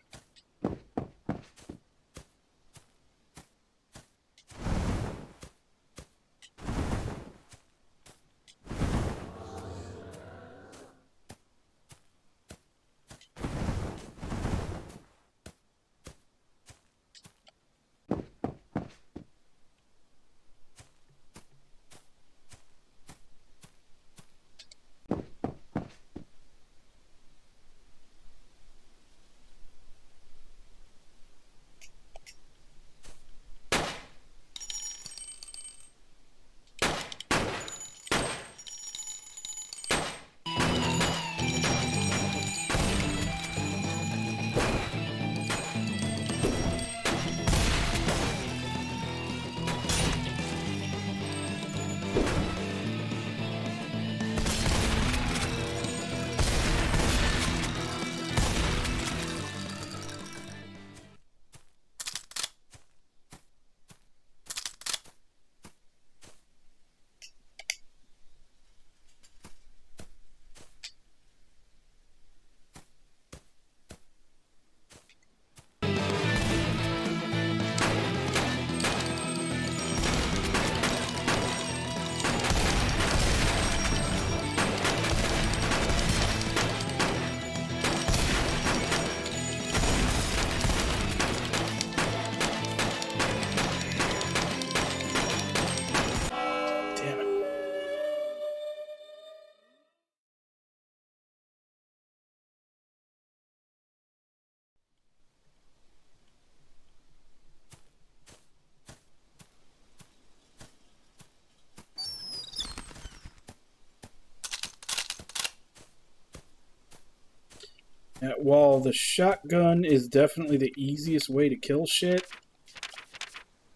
While the shotgun is definitely the easiest way to kill shit,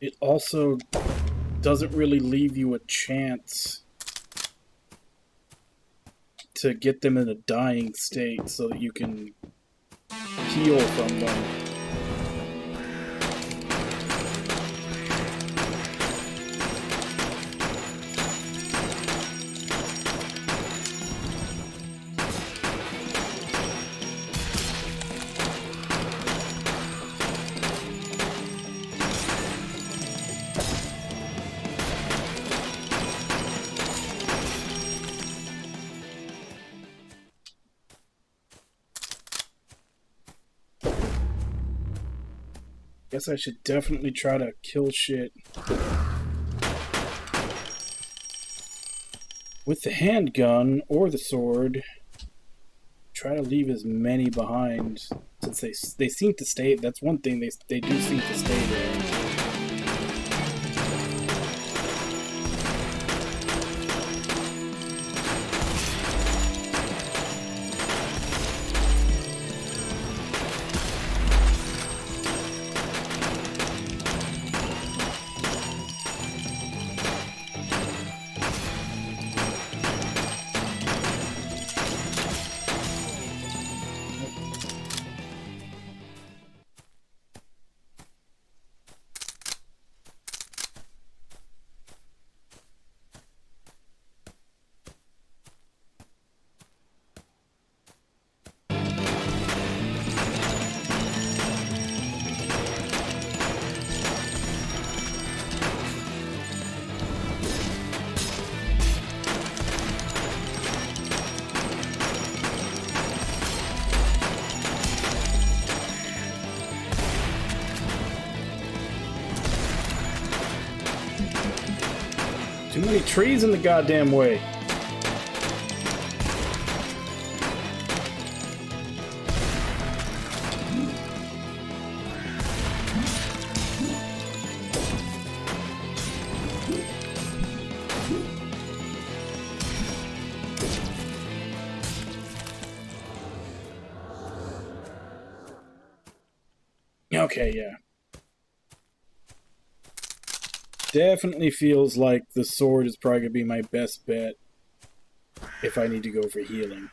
it also doesn't really leave you a chance to get them in a dying state so that you can heal from them. Guess I should definitely try to kill shit with the handgun or the sword. Try to leave as many behind, since they seem to stay. That's one thing, they do seem to stay there. Too many trees in the goddamn way. Okay, yeah. Definitely feels like the sword is probably going to be my best bet if I need to go for healing.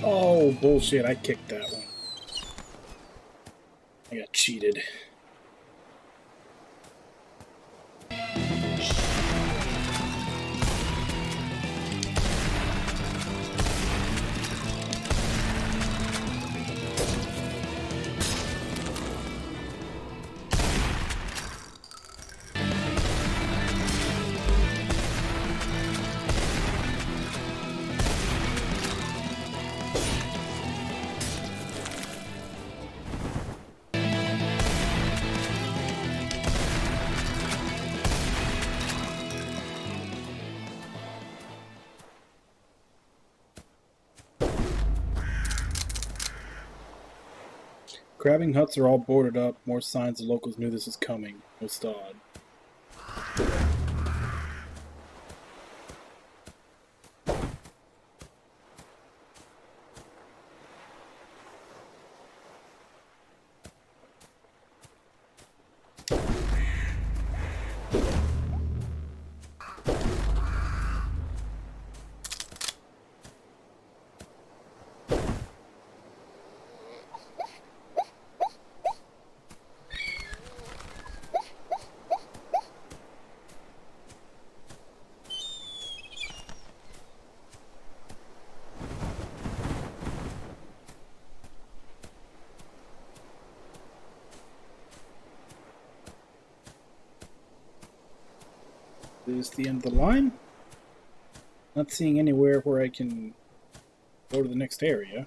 Oh, bullshit, I kicked that one. I got cheated. Crabbing huts are all boarded up. More signs the locals knew this was coming. Most odd. Is this the end of the line? Not seeing anywhere where I can go to the next area.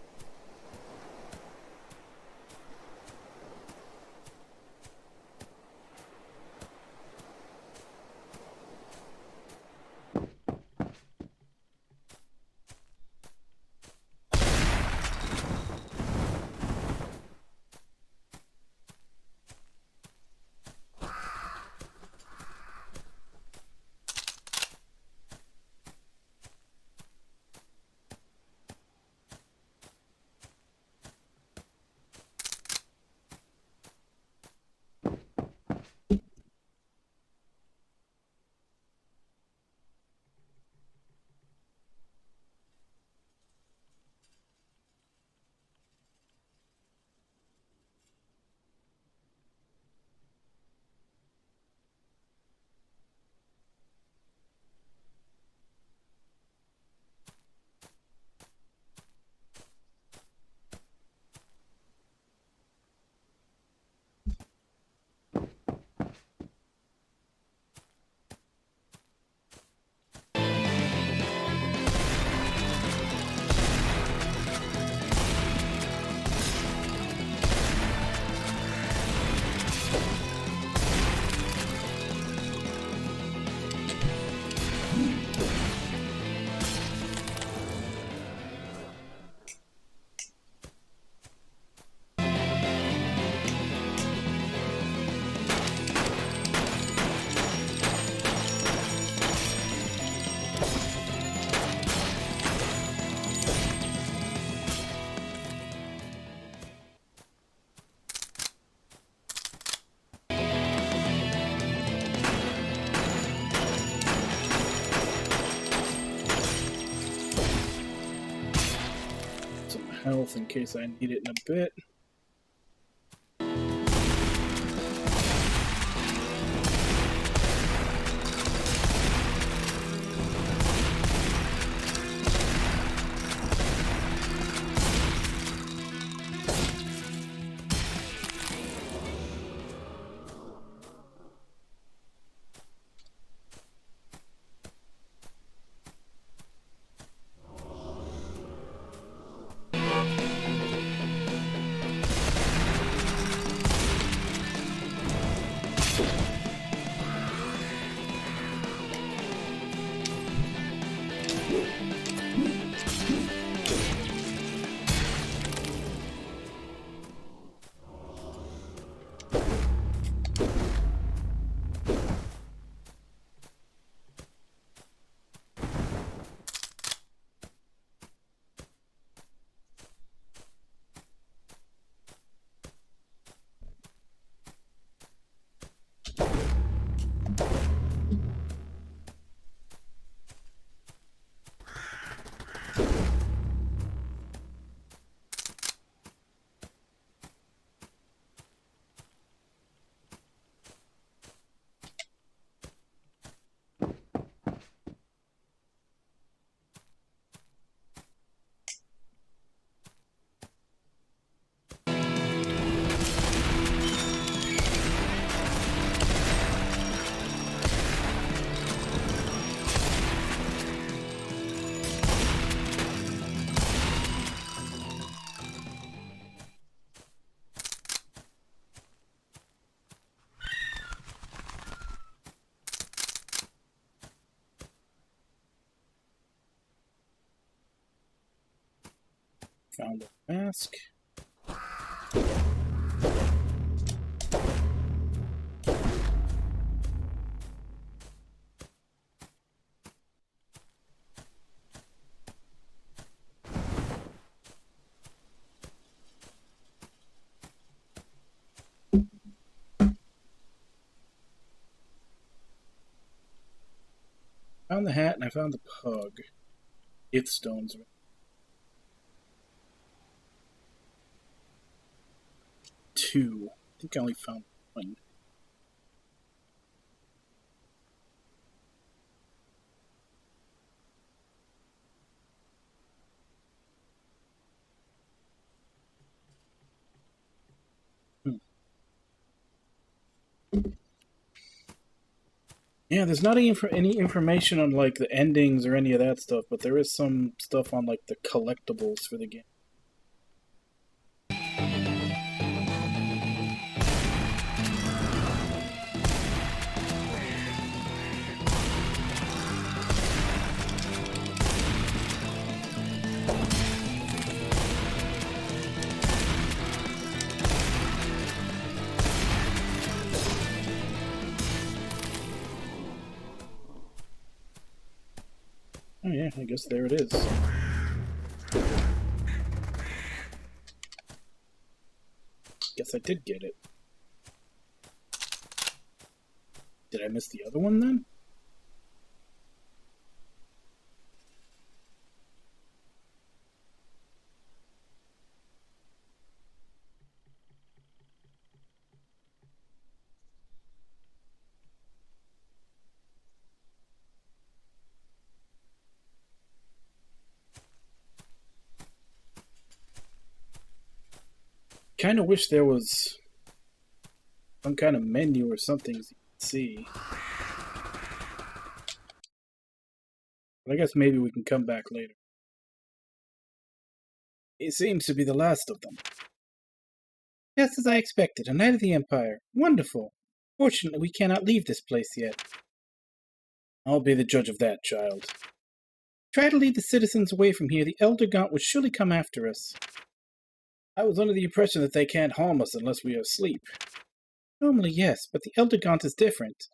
health in case I need it in a bit. Found a mask. Found the hat and I found the pug. It stones. Two. I think I only found one. Yeah, there's not any information on like the endings or any of that stuff, but there is some stuff on like the collectibles for the game. Oh yeah, I guess there it is. Guess I did get it. Did I miss the other one then? Kind of wish there was some kind of menu or something you can see. But I guess maybe we can come back later. It seems to be the last of them. Just as I expected, a Knight of the Empire. Wonderful. Fortunately, we cannot leave this place yet. I'll be the judge of that, child. Try to lead the citizens away from here. The Elder Gaunt would surely come after us. I was under the impression that they can't harm us unless we are asleep. Normally, yes, but the Elder Gaunt is different.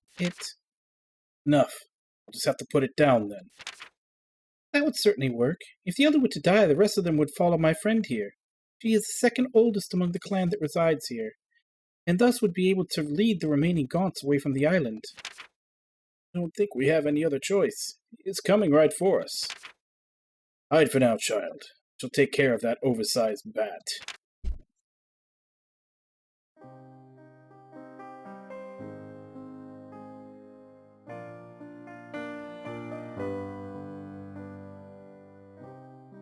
Enough. I'll just have to put it down, then. That would certainly work. If the Elder were to die, the rest of them would follow my friend here. She is the second oldest among the clan that resides here, and thus would be able to lead the remaining Gaunts away from the island. I don't think we have any other choice. It's coming right for us. Hide for now, child. She'll take care of that oversized bat.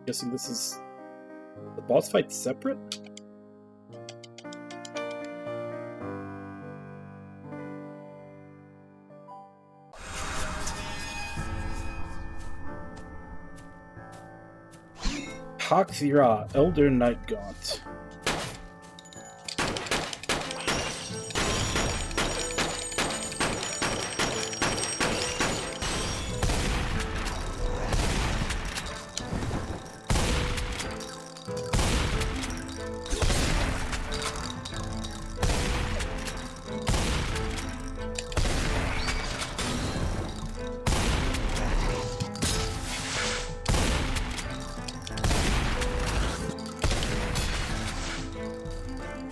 Guessing this is the boss fight separate? Hakthira, Elder Nightgaunt.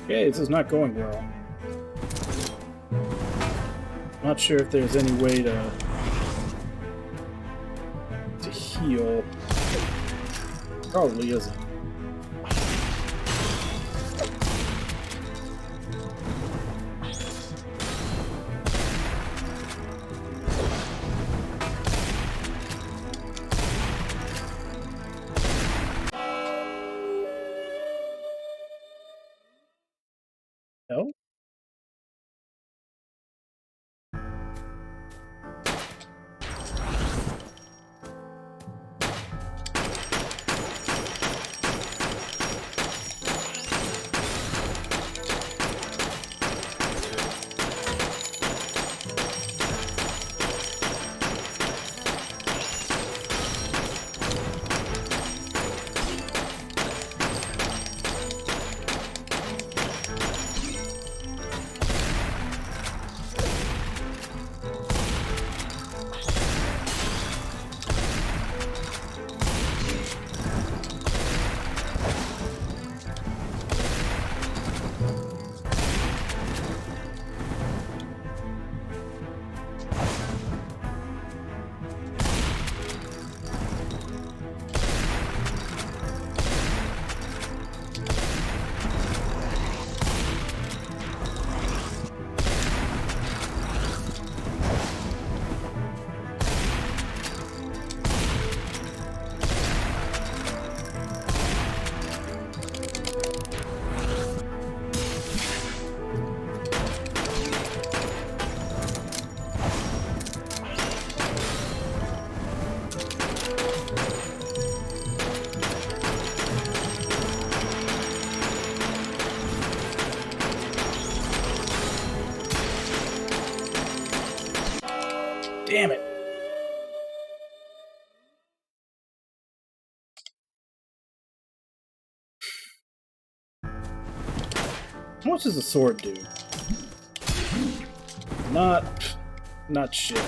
Okay, this is not going well. Not sure if there's any way to heal. Probably isn't. No? Damn it! How much does the sword do? Not shit.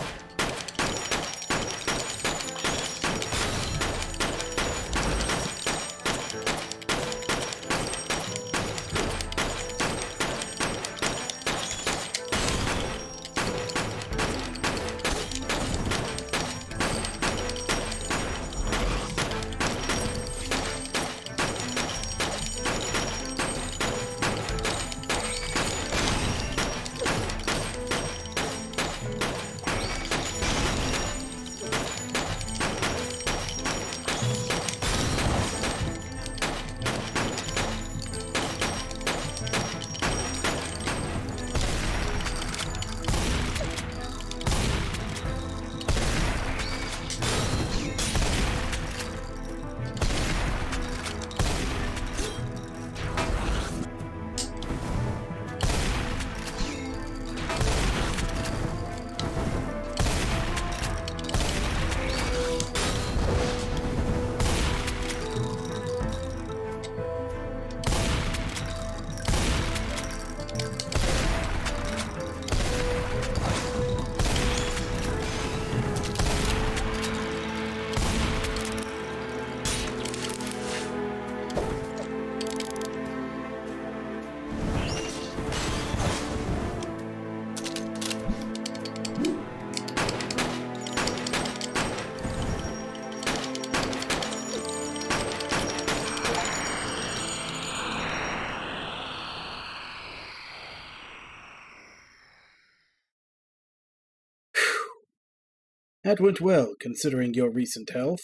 That went well, considering your recent health.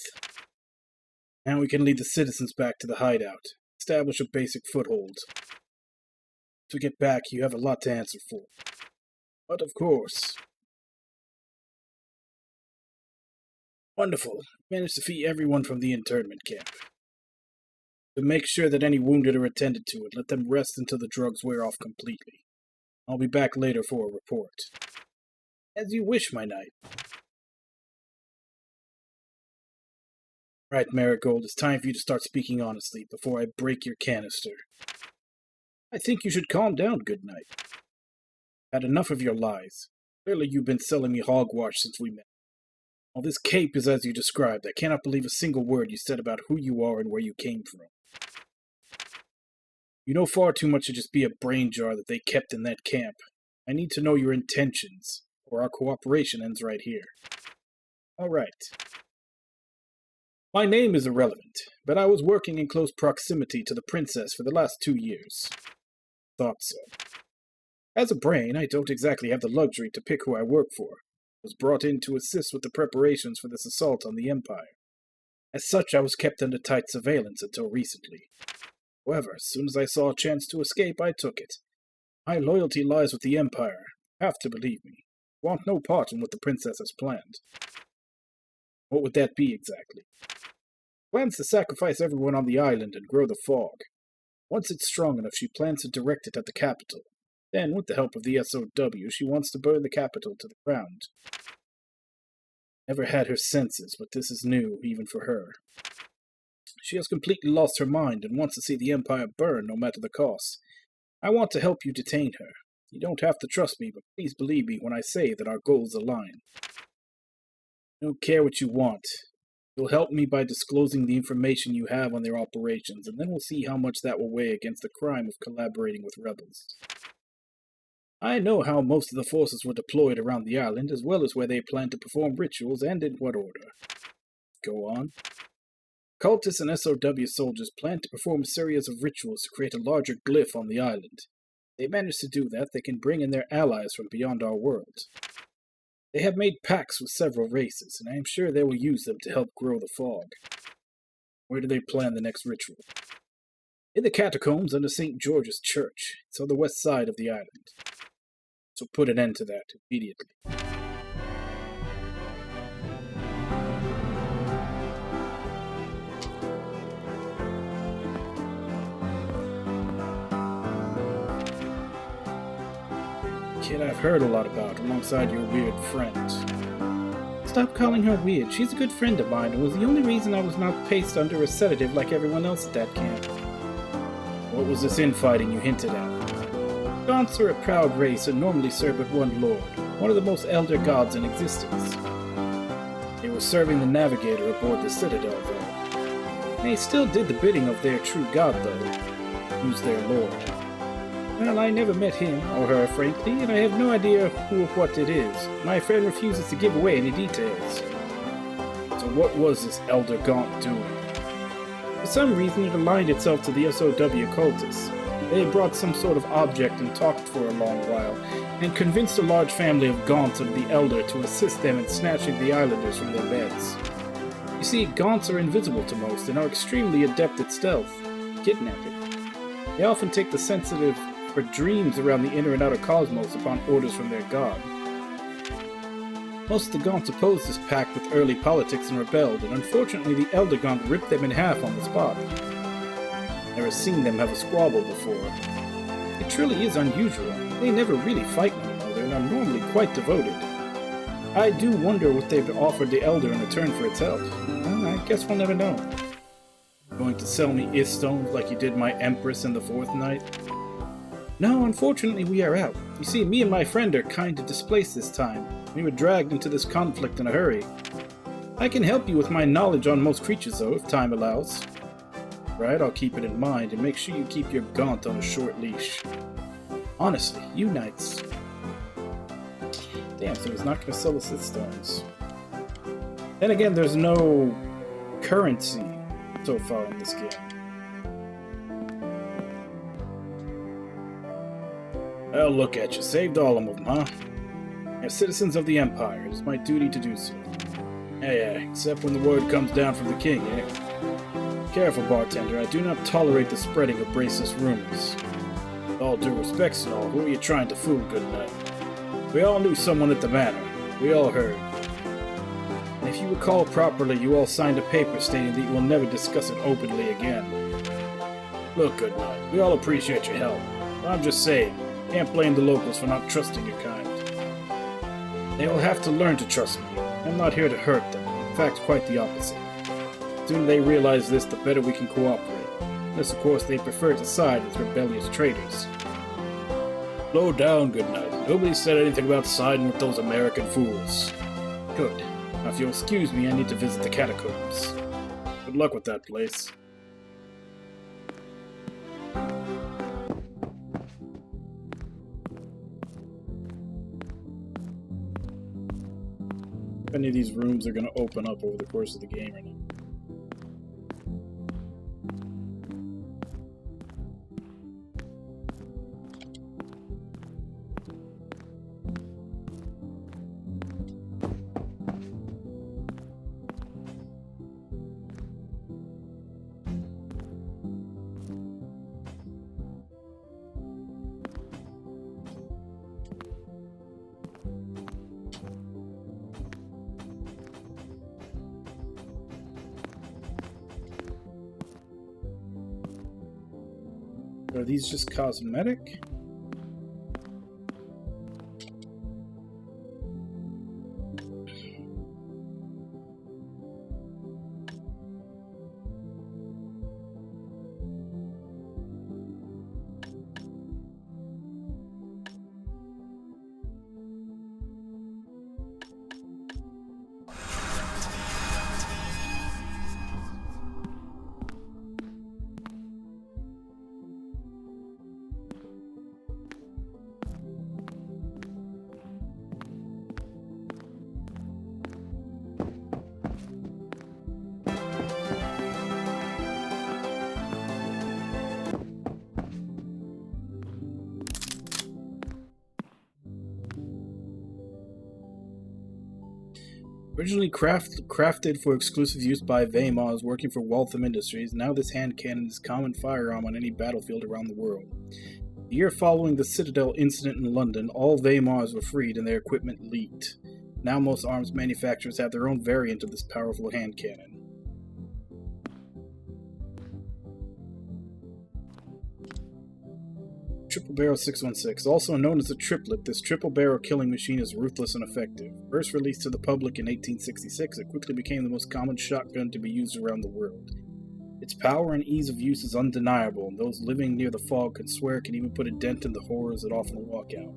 Now we can lead the citizens back to the hideout. Establish a basic foothold. To get back, you have a lot to answer for. But of course. Wonderful. Managed to free everyone from the internment camp. To make sure that any wounded are attended to it, let them rest until the drugs wear off completely. I'll be back later for a report. As you wish, my knight. Right, Marigold, it's time for you to start speaking honestly before I break your canister. I think you should calm down, good knight. Had enough of your lies. Clearly you've been selling me hogwash since we met. While this cape is as you described, I cannot believe a single word you said about who you are and where you came from. You know far too much to just be a brain jar that they kept in that camp. I need to know your intentions, or our cooperation ends right here. All right. My name is irrelevant, but I was working in close proximity to the princess for the last 2 years. Thought so. As a brain, I don't exactly have the luxury to pick who I work for. I was brought in to assist with the preparations for this assault on the Empire. As such, I was kept under tight surveillance until recently. However, as soon as I saw a chance to escape, I took it. My loyalty lies with the Empire. You have to believe me. I want no part in what the princess has planned. What would that be exactly? Plans to sacrifice everyone on the island and grow the fog. Once it's strong enough, she plans to direct it at the capital. Then, with the help of the SOW, she wants to burn the capital to the ground. Never had her senses, but this is new, even for her. She has completely lost her mind and wants to see the Empire burn no matter the cost. I want to help you detain her. You don't have to trust me, but please believe me when I say that our goals align. I don't care what you want. You'll help me by disclosing the information you have on their operations, and then we'll see how much that will weigh against the crime of collaborating with rebels. I know how most of the forces were deployed around the island, as well as where they plan to perform rituals and in what order. Go on. Cultists and SOW soldiers plan to perform a series of rituals to create a larger glyph on the island. If they manage to do that, they can bring in their allies from beyond our world. They have made pacts with several races, and I am sure they will use them to help grow the fog. Where do they plan the next ritual? In the catacombs under St. George's Church. It's on the west side of the island. So put an end to that immediately. Kid I've heard a lot about, alongside your weird friend. Stop calling her weird. She's a good friend of mine, and was the only reason I was not placed under a sedative like everyone else at that camp. What was this infighting you hinted at? Gaunts are a proud race and normally serve but one lord, one of the most elder gods in existence. They were serving the navigator aboard the Citadel, though. They still did the bidding of their true god, though. Who's their lord? Well, I never met him, or her, frankly, and I have no idea who or what it is. My friend refuses to give away any details. So what was this Elder Gaunt doing? For some reason, it aligned itself to the SOW cultists. They had brought some sort of object and talked for a long while, and convinced a large family of Gaunts of the Elder to assist them in snatching the islanders from their beds. You see, Gaunts are invisible to most and are extremely adept at stealth, kidnapping. They often take the sensitive for dreams around the inner and outer cosmos upon orders from their god. Most of the Gaunts opposed this pact with early politics and rebelled, and unfortunately the Elder Gaunt ripped them in half on the spot. Never seen them have a squabble before. It truly is unusual. They never really fight one another and are normally quite devoted. I do wonder what they've offered the Elder in return for its help. Well, I guess we'll never know. Going to sell me Istone like you did my Empress in the Fourth Night? No, unfortunately we are out. You see, me and my friend are kind of displaced this time. We were dragged into this conflict in a hurry. I can help you with my knowledge on most creatures, though, if time allows. Right, I'll keep it in mind, and make sure you keep your Gaunt on a short leash. Honestly, you knights. Damn, so he's not going to sell us Istones. Then again, there's no currency so far in this game. Well, look at you. Saved all of them, huh? As citizens of the Empire, it is my duty to do so. Yeah, except when the word comes down from the king, eh? Careful, bartender. I do not tolerate the spreading of racist rumors. With all due respects and all, who are you trying to fool, good night? We all knew someone at the manor. We all heard. And if you recall properly, you all signed a paper stating that you will never discuss it openly again. Look, good night. We all appreciate your help. But I'm just saying, can't blame the locals for not trusting your kind. They will have to learn to trust me. I'm not here to hurt them. In fact, quite the opposite. The sooner they realize this, the better we can cooperate. Unless, of course, they prefer to side with rebellious traitors. Slow down, good night. Nobody said anything about siding with those American fools. Good. Now, if you'll excuse me, I need to visit the catacombs. Good luck with that place. If any of these rooms are going to open up over the course of the game or not. Are these just cosmetic? Originally crafted for exclusive use by Vaymars working for Waltham Industries, now this hand cannon is a common firearm on any battlefield around the world. The year following the Citadel incident in London, all Vaymars were freed and their equipment leaked. Now most arms manufacturers have their own variant of this powerful hand cannon. Triple Barrel 616. Also known as a triplet, this triple-barrel killing machine is ruthless and effective. First released to the public in 1866, it quickly became the most common shotgun to be used around the world. Its power and ease of use is undeniable, and those living near the fog can swear it can even put a dent in the horrors that often walk out.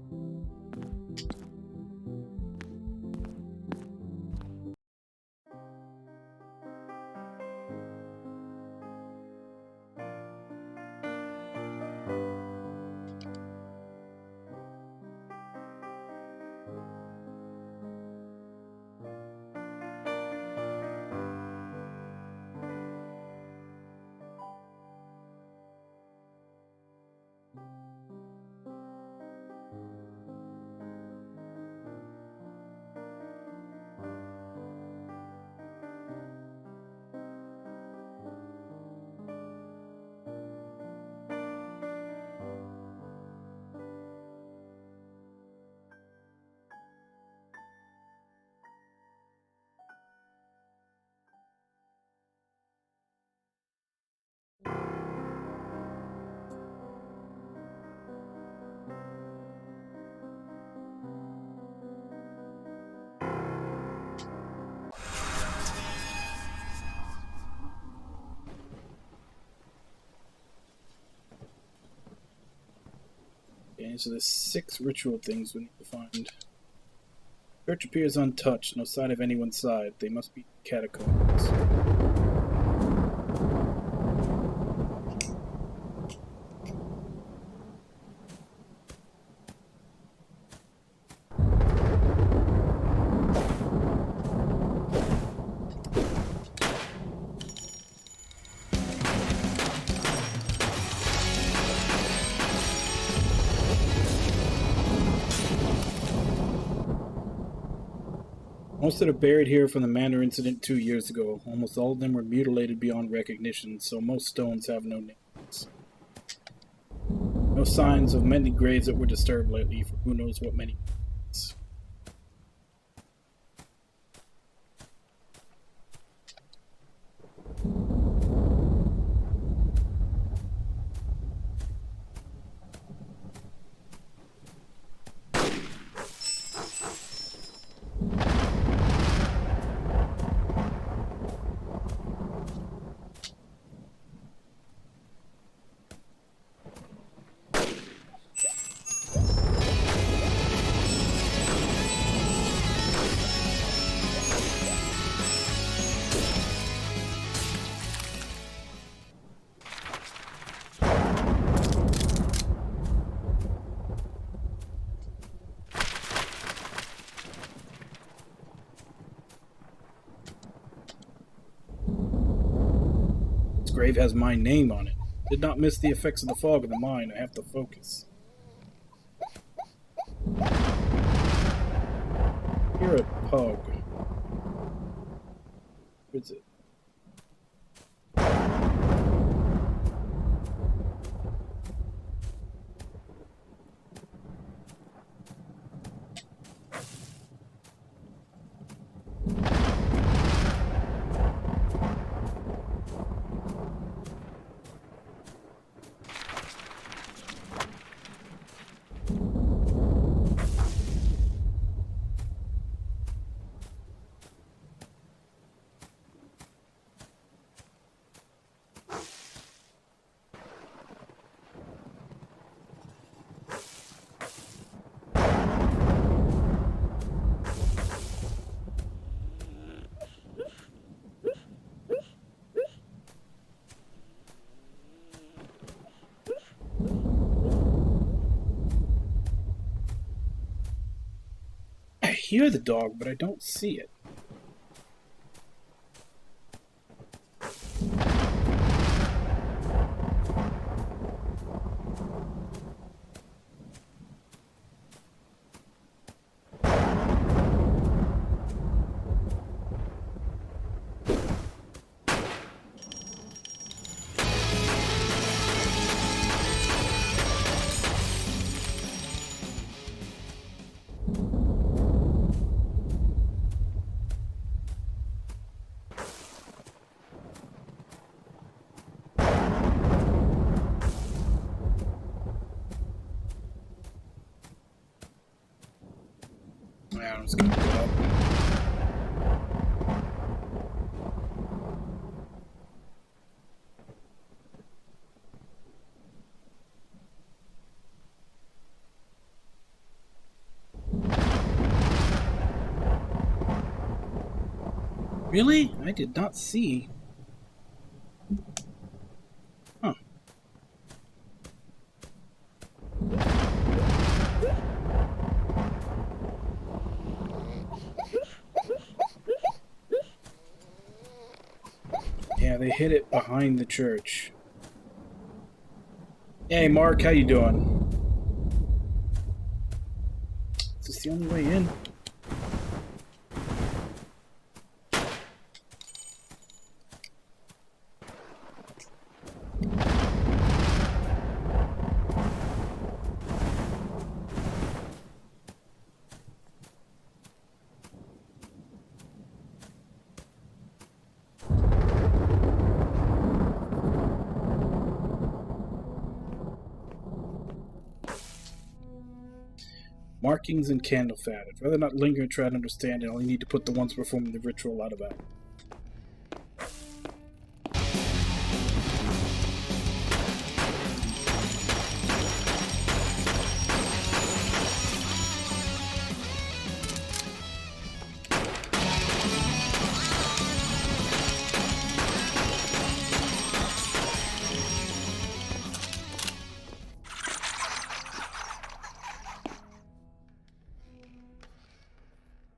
Okay, so there's 6 ritual things we need to find. Church appears untouched, no sign of anyone inside. They must be catacombs. Most that are buried here from the manor incident 2 years ago. Almost all of them were mutilated beyond recognition, so most stones have no names. No signs of many graves that were disturbed lately for who knows what many years. This grave has my name on it. Did not miss the effects of the fog in the mine. I have to focus. You're a pug. What is it? I hear the dog, but I don't see it. I'm just gonna go up. Really? I did not see. Huh. Yeah, they hid it behind the church. Hey, Mark, how you doing? Is this the only way in? Markings and candle fat. I'd rather not linger and try to understand it. I only need to put the ones performing the ritual out of it.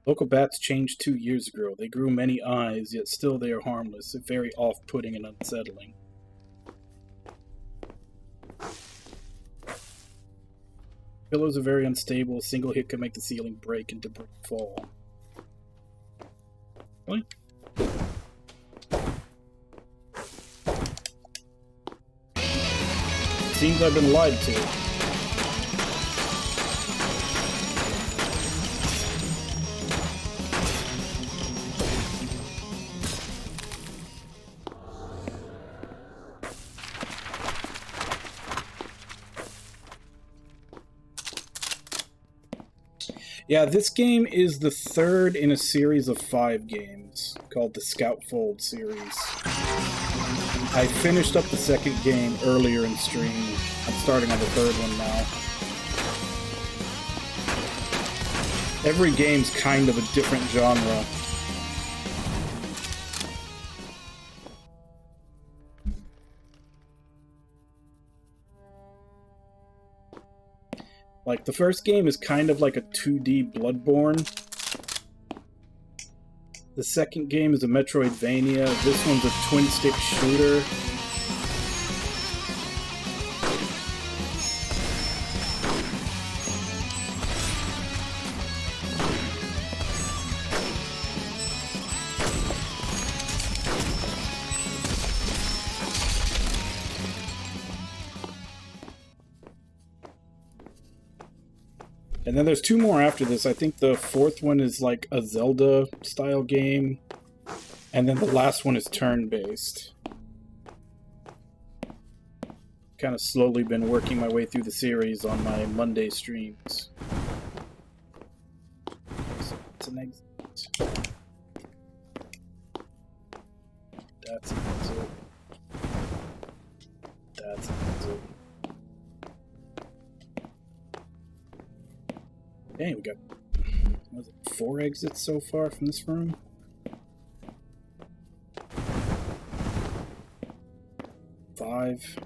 Local bats changed 2 years ago. They grew many eyes, yet still they are harmless, very off-putting and unsettling. Pillows are very unstable. A single hit can make the ceiling break and debris fall. Really? Seems I've been lied to. Yeah, this game is the third in a series of 5 games called the Skautfold series. I finished up the second game earlier in stream. I'm starting on the third one now. Every game's kind of a different genre. Like, the first game is kind of like a 2D Bloodborne. The second game is a Metroidvania. This one's a twin-stick shooter. And then there's 2 more after this. I think the 4th one is like a Zelda-style game. And then the last one is turn-based. Kind of slowly been working my way through the series on my Monday streams. So it's an exit. That's an exit. That's an exit. Dang, we got, what was it, 4 exits so far from this room? 5.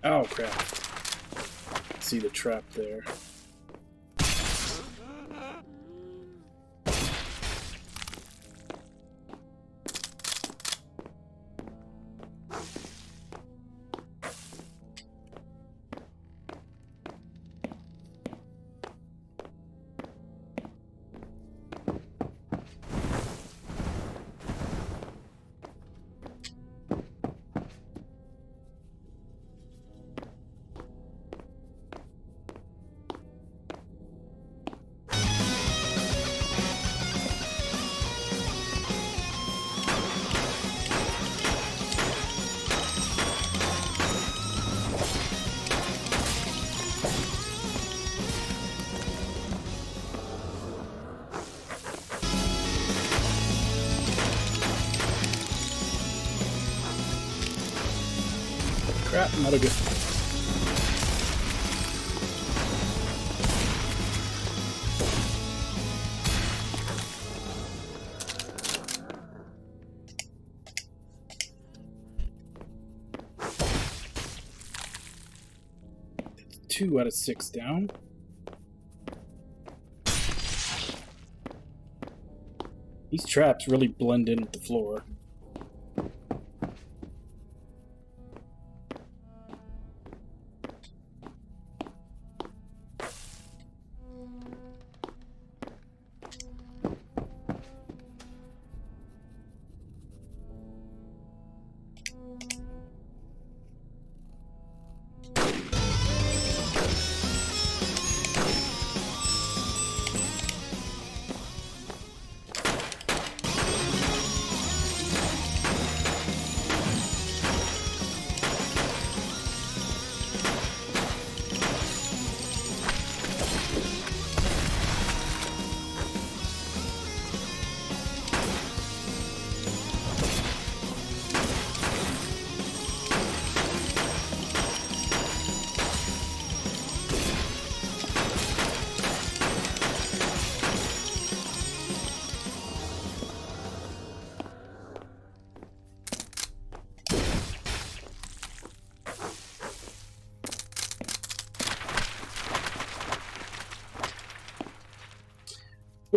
Oh crap. See the trap there. Crap, not a good. That's 2 out of 6 down. These traps really blend in with the floor.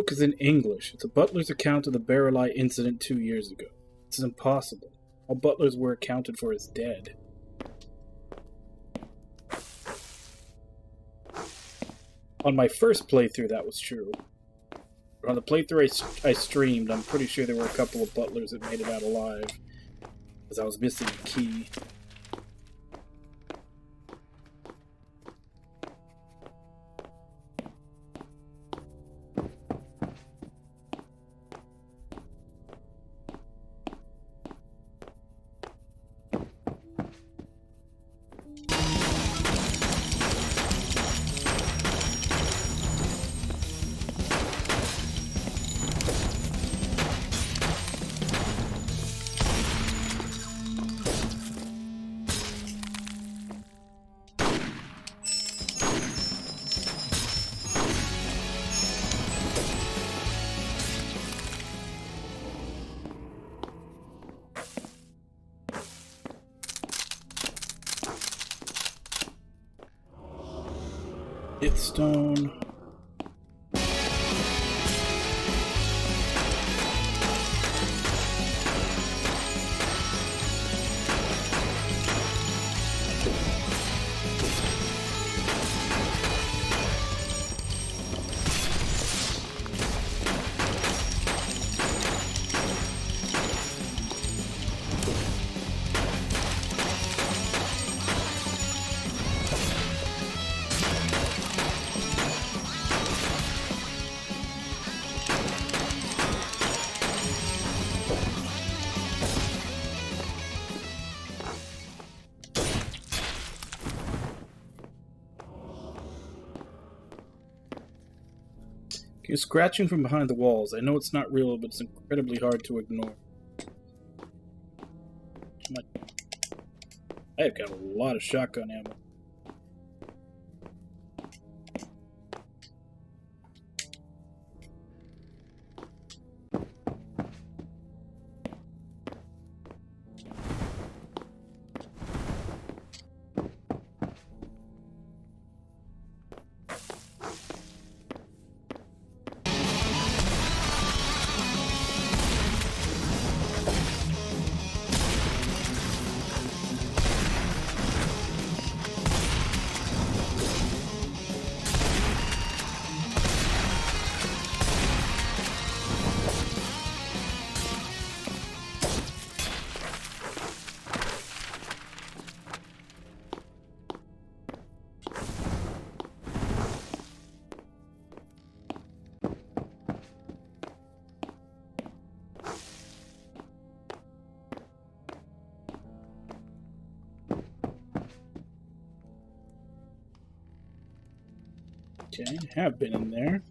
book is in English. It's a butler's account of the Barrelite incident 2 years ago. This is impossible. All butlers were accounted for as dead. On my first playthrough, that was true. But on the playthrough I streamed, I'm pretty sure there were a couple of butlers that made it out alive. Because I was missing a key. Stone. You're scratching from behind the walls. I know it's not real, but it's incredibly hard to ignore. I've got a lot of shotgun ammo. Okay, have been in there.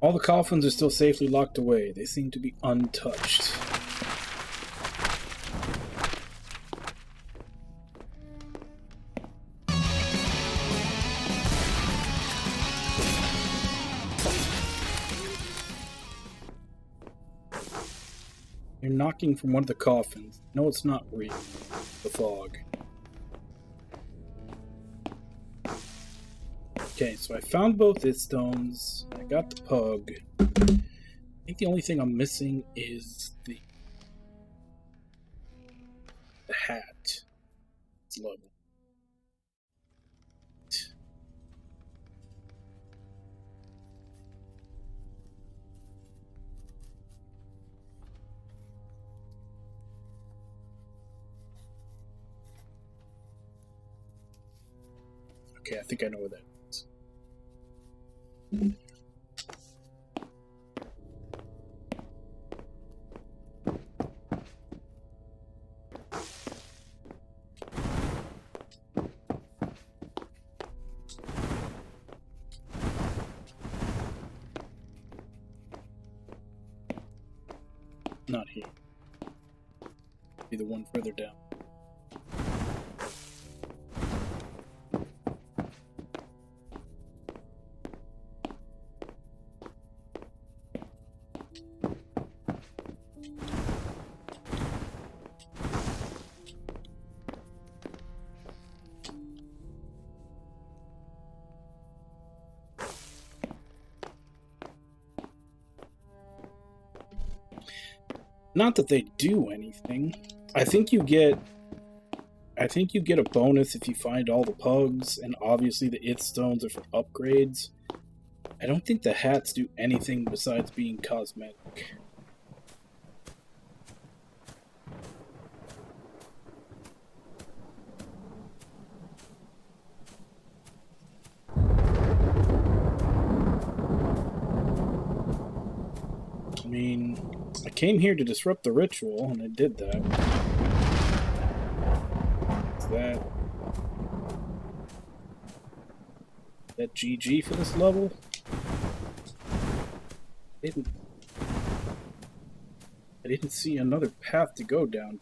All the coffins are still safely locked away. They seem to be untouched. You're knocking from one of the coffins. No, it's not real. The fog. Okay, so I found both its stones. I got the pug. I think the only thing I'm missing is the hat. It's level. Okay, I think I know where that is. Not here. Be the one further down. Not that they do anything. I think you get a bonus if you find all the pugs, and obviously the ith stones are for upgrades. I don't think the hats do anything besides being cosmetic. I mean, I came here to disrupt the ritual, and I did that. Is that GG for this level? I didn't see another path to go down.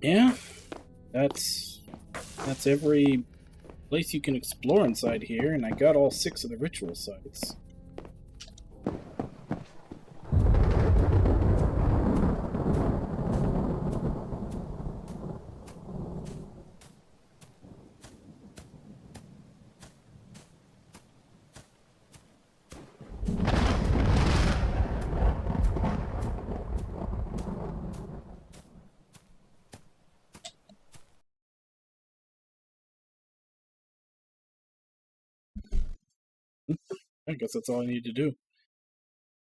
Yeah, that's every place you can explore inside here, and I got all 6 of the ritual sites. I guess that's all I need to do.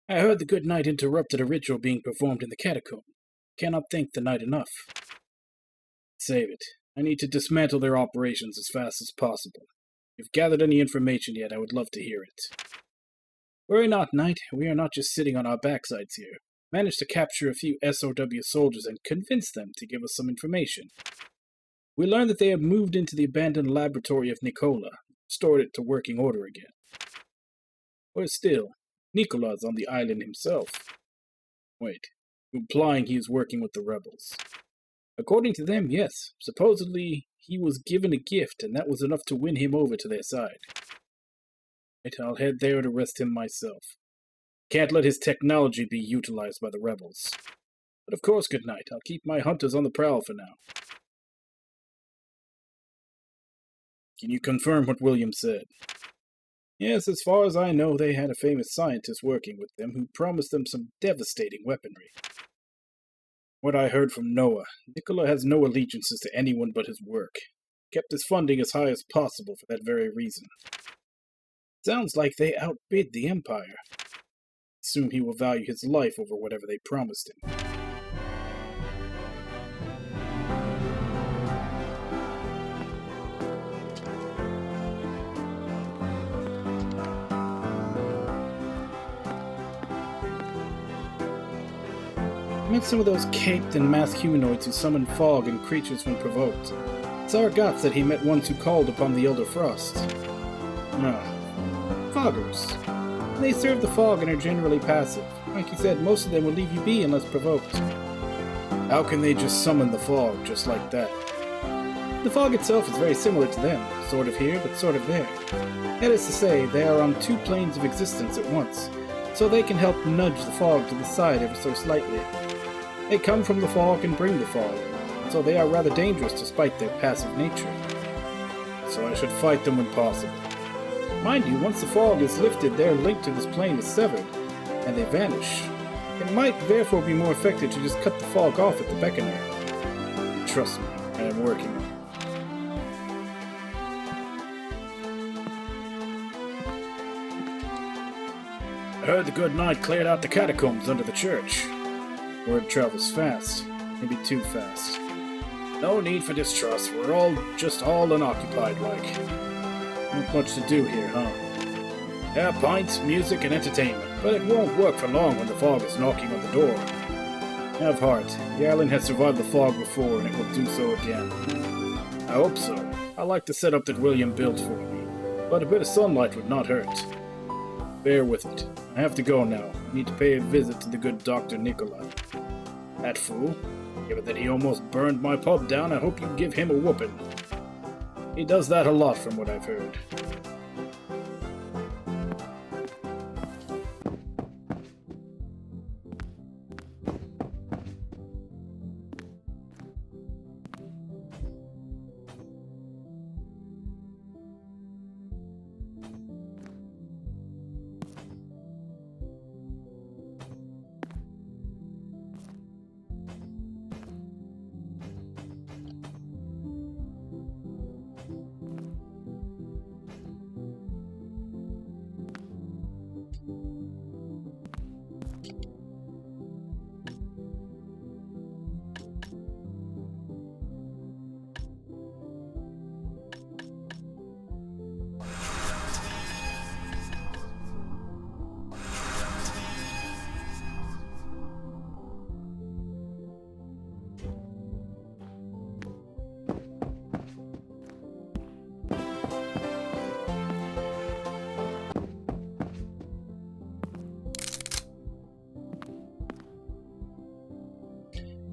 I heard the good knight interrupted a ritual being performed in the catacomb. Cannot thank the knight enough. Save it. I need to dismantle their operations as fast as possible. If you've gathered any information yet, I would love to hear it. Worry not, knight. We are not just sitting on our backsides here. Managed to capture a few SOW soldiers and convince them to give us some information. We learned that they have moved into the abandoned laboratory of Nicola, restored it to working order again. Or still, Nicola's on the island himself. Wait, implying he is working with the rebels. According to them, yes. Supposedly, he was given a gift, and that was enough to win him over to their side. Right, I'll head there to arrest him myself. Can't let his technology be utilized by the rebels. But of course, good night. I'll keep my hunters on the prowl for now. Can you confirm what William said? Yes, as far as I know, they had a famous scientist working with them who promised them some devastating weaponry. What I heard from Noah, Nicola has no allegiances to anyone but his work. Kept his funding as high as possible for that very reason. Sounds like they outbid the Empire. Assume he will value his life over whatever they promised him. I met some of those caped and masked humanoids who summon fog and creatures when provoked. Sargat said he met ones who called upon the Elder Frost. Foggers. They serve the fog and are generally passive. Like you said, most of them will leave you be unless provoked. How can they just summon the fog just like that? The fog itself is very similar to them, sort of here, but sort of there. That is to say, they are on two planes of existence at once, so they can help nudge the fog to the side ever so slightly. They come from the fog and bring the fog, so they are rather dangerous despite their passive nature. So I should fight them when possible. Mind you, once the fog is lifted, their link to this plane is severed, and they vanish. It might therefore be more effective to just cut the fog off at the beckoner. Trust me, I am working on it. I heard the good knight cleared out the catacombs under the church. Word travels fast, maybe too fast. No need for distrust, we're all unoccupied like. Not much to do here, huh? Yeah, pints, music, and entertainment, but it won't work for long when the fog is knocking on the door. Have heart, the island has survived the fog before and it will do so again. I hope so. I like the setup that William built for me, but a bit of sunlight would not hurt. Bear with it. I have to go now. I need to pay a visit to the good Dr. Nicola. That fool. Given that he almost burned my pub down, I hope you give him a whooping. He does that a lot from what I've heard.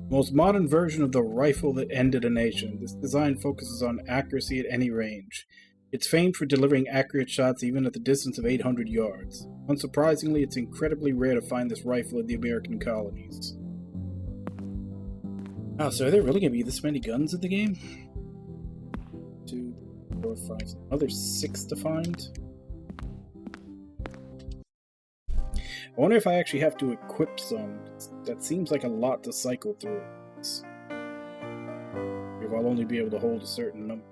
Most modern version of the rifle that ended a nation. This design focuses on accuracy at any range. It's famed for delivering accurate shots even at the distance of 800 yards. Unsurprisingly, it's incredibly rare to find this rifle in the American colonies. Oh, so are there really going to be this many guns in the game? 2, 4, 5, another 6 to find? I wonder if I actually have to equip some. That seems like a lot to cycle through. If I'll only be able to hold a certain number.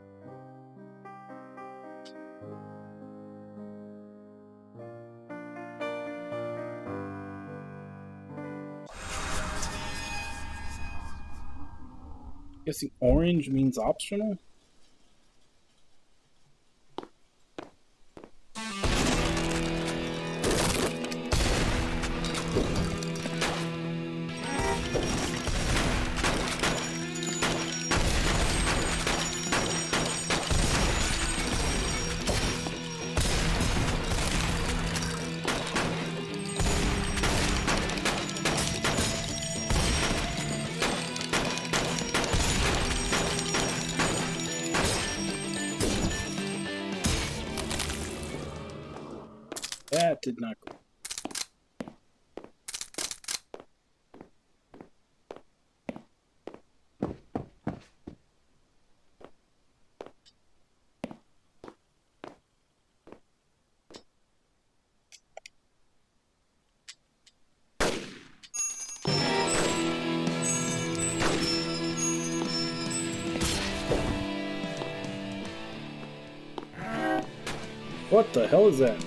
Guessing orange means optional? That did not go. What the hell is that?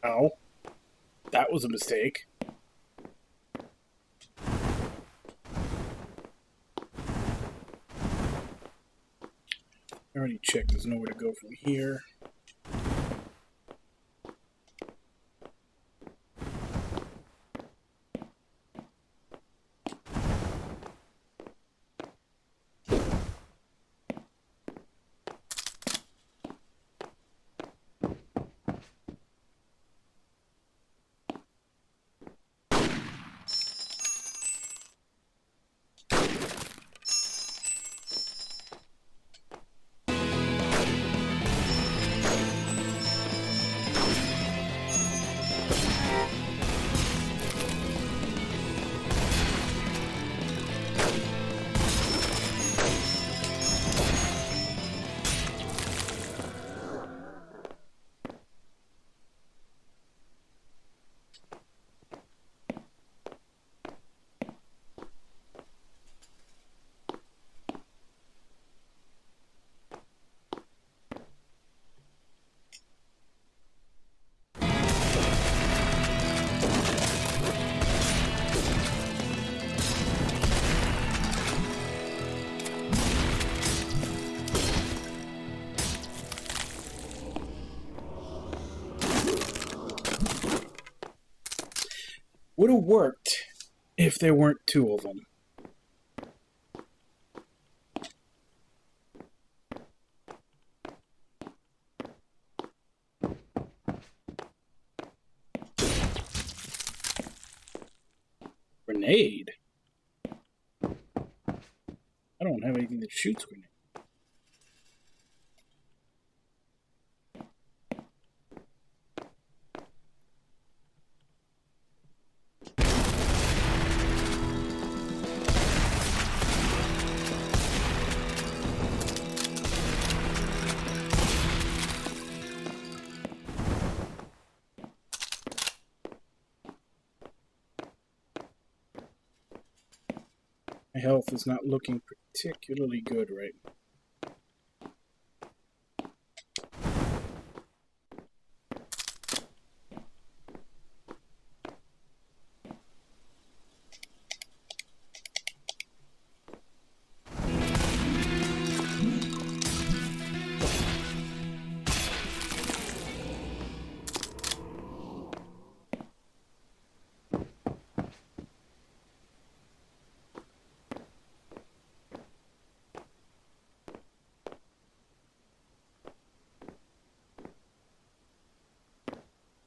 Oh, that was a mistake. I already checked, there's nowhere to go from here. Would have worked if there weren't two of them. Grenade? I don't have anything that shoots grenades. health is not looking particularly good right now.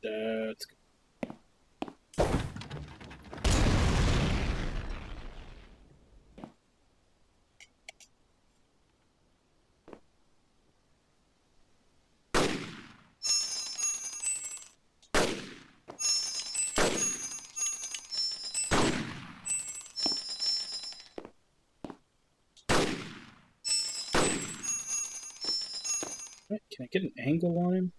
That's good. Right, can I get an angle on him?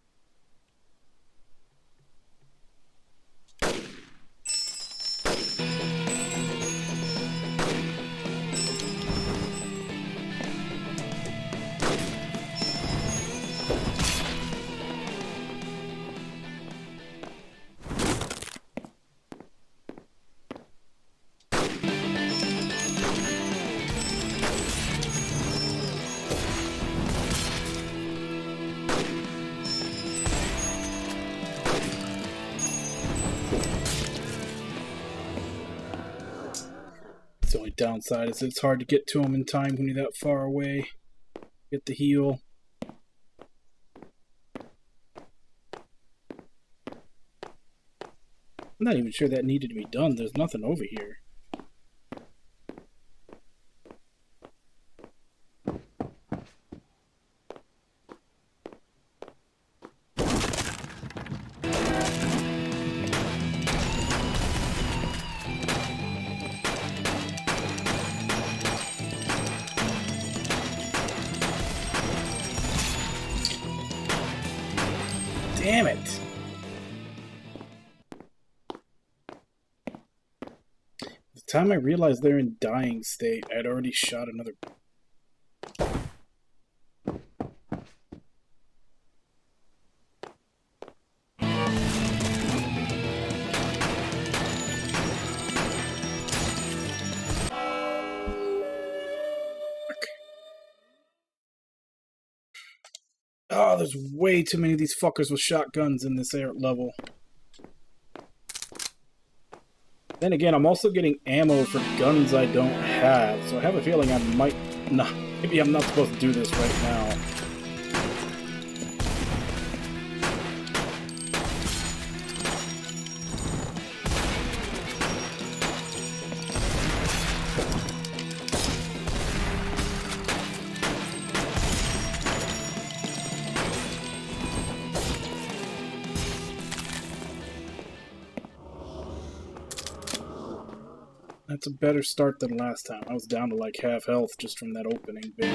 The only downside is it's hard to get to him in time when you're that far away. Get the heal. I'm not even sure that needed to be done. There's nothing over here. Damn it! The time I realized they're in dying state, I'd already shot another. Oh, there's way too many of these fuckers with shotguns in this air level. Then again, I'm also getting ammo for guns I don't have, so I have a feeling I might not. Maybe I'm not supposed to do this right now. That's a better start than last time. I was down to like half health just from that opening bit.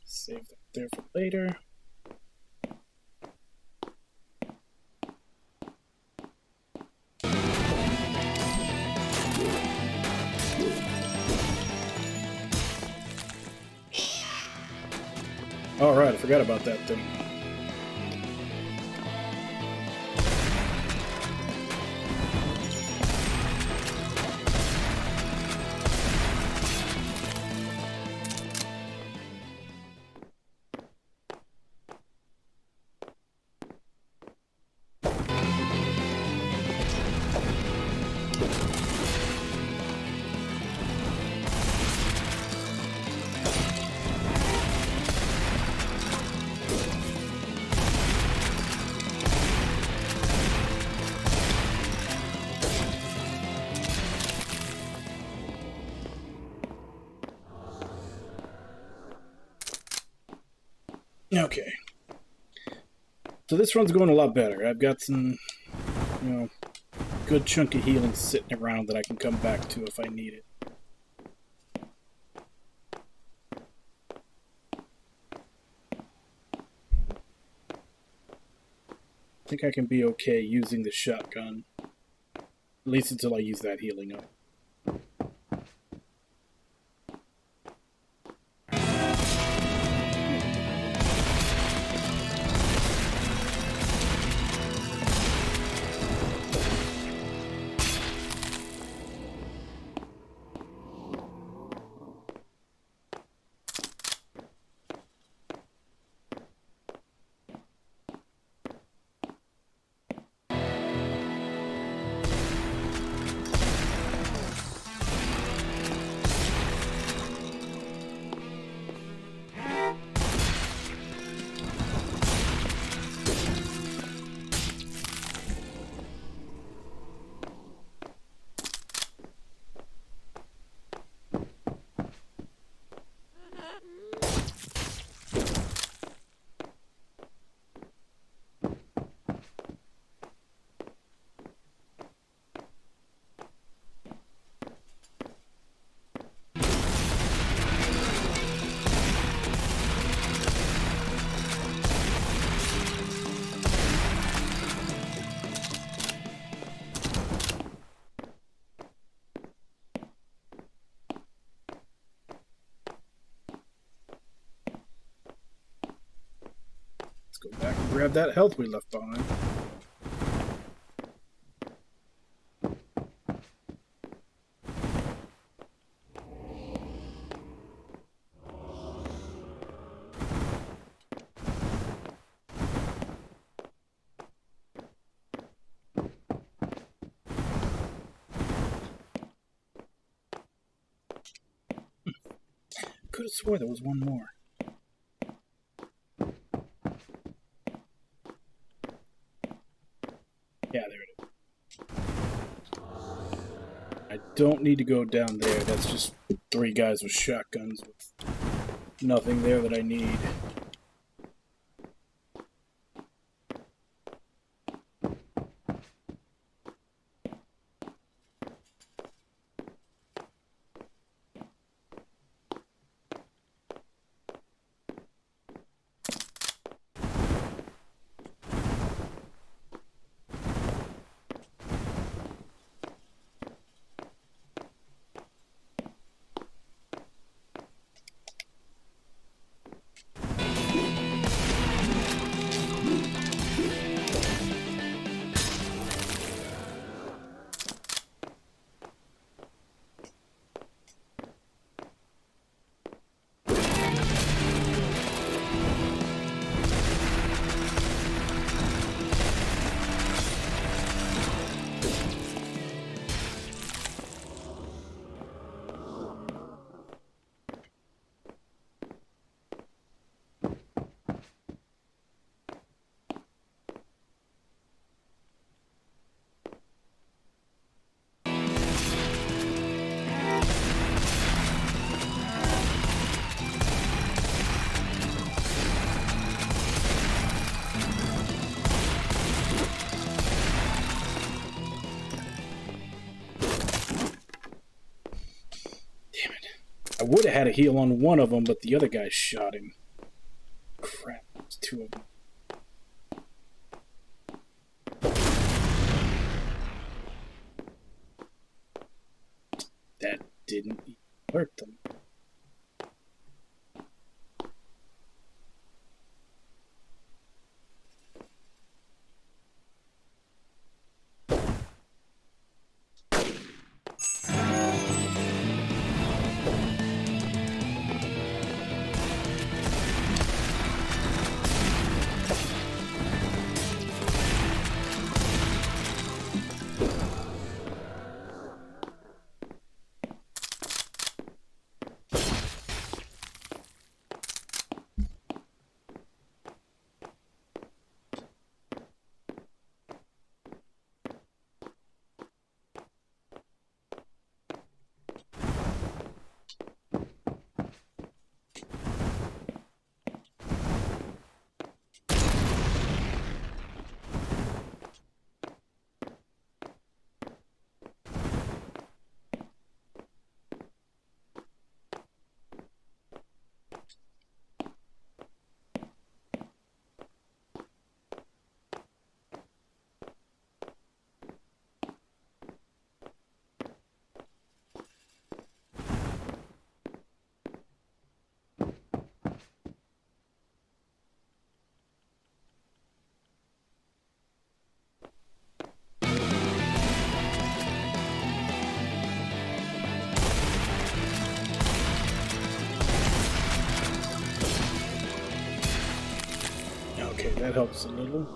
Save that there for later. Alright, I forgot about that thing. Okay. So this run's going a lot better. I've got some, good chunk of healing sitting around that I can come back to if I need it. I think I can be okay using the shotgun. At least until I use that healing up. Let's go back and grab that health we left behind. Could have swore there was one more. Yeah, there it is. I don't need to go down there. That's just 3 guys with shotguns with nothing there that I need. I would have had a heal on one of them, but the other guy shot him. Crap, there's 2 of them. That didn't hurt them. That helps a little.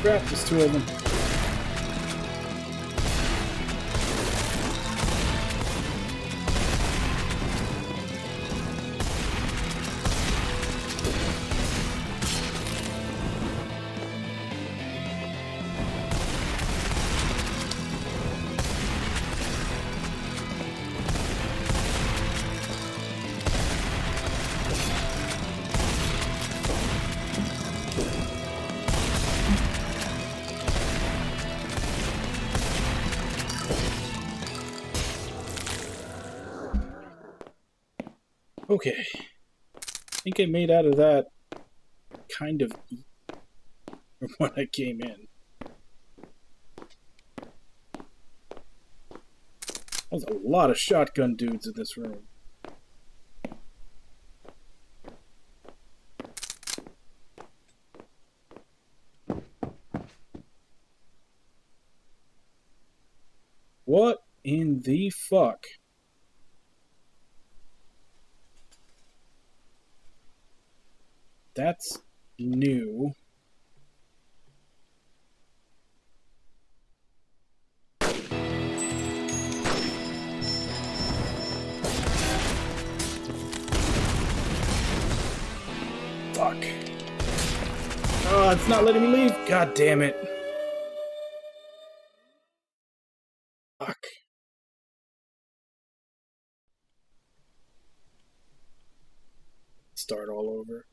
Crap, there's two of them. Okay. I think I made out of that kind of from when I came in. There's a lot of shotgun dudes in this room. What in the fuck? That's new. Fuck. Oh, it's not letting me leave. God damn it. Fuck. Start all over.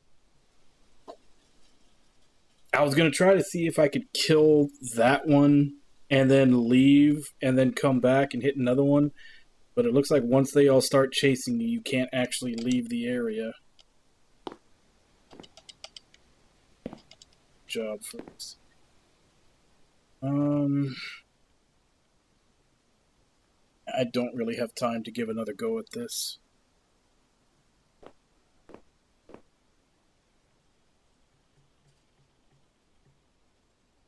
I was gonna try to see if I could kill that one and then leave and then come back and hit another one, but it looks like once they all start chasing you, you can't actually leave the area. Job first. I don't really have time to give another go at this.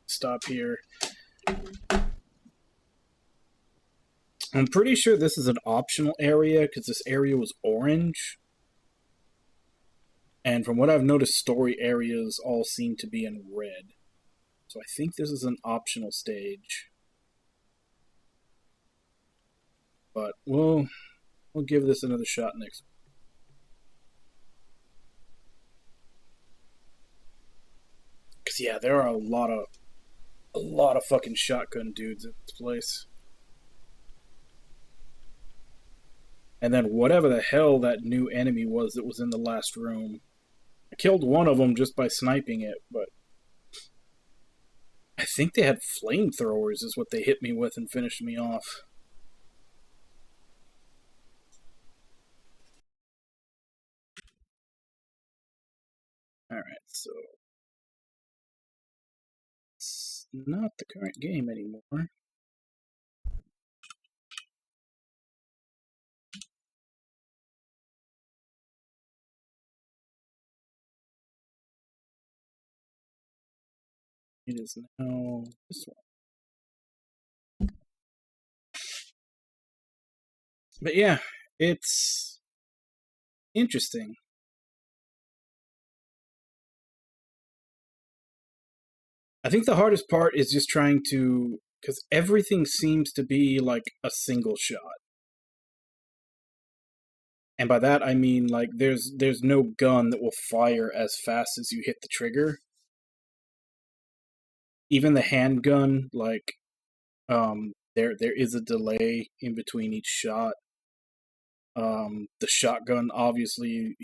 Stop here. I'm pretty sure this is an optional area because this area was orange. And from what I've noticed, story areas all seem to be in red. So I think this is an optional stage. But we'll give this another shot next. Cause yeah, there are a lot of fucking shotgun dudes in this place. And then whatever the hell that new enemy was that was in the last room. I killed one of them just by sniping it, but I think they had flamethrowers is what they hit me with and finished me off. Alright, so it's not the current game anymore. It is now this one. But yeah, it's interesting. I think the hardest part is just trying to, because everything seems to be like a single shot. And by that I mean like there's no gun that will fire as fast as you hit the trigger. Even the handgun, like there is a delay in between each shot. The shotgun, obviously,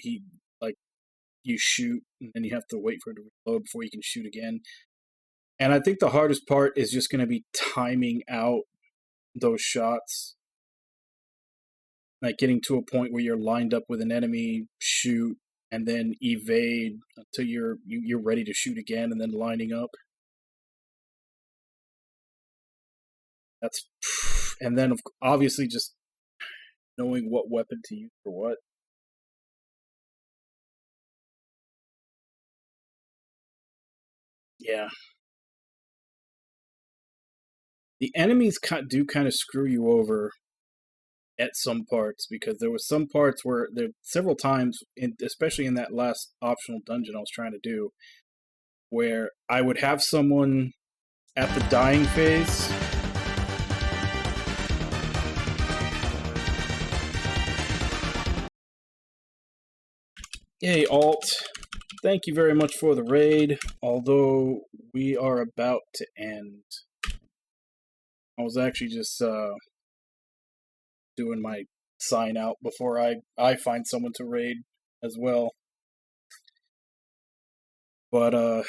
you shoot and then you have to wait for it to reload before you can shoot again. And I think the hardest part is just going to be timing out those shots, like getting to a point where you're lined up with an enemy, shoot, and then evade until you're ready to shoot again, and then lining up. That's, and then obviously just knowing what weapon to use for what. Yeah. The enemies do kind of screw you over at some parts, because there was some parts where there several times, especially in that last optional dungeon I was trying to do, where I would have someone at the dying phase. Yay, Alt. Thank you very much for the raid, although we are about to end. I was actually just doing my sign out before I find someone to raid as well. But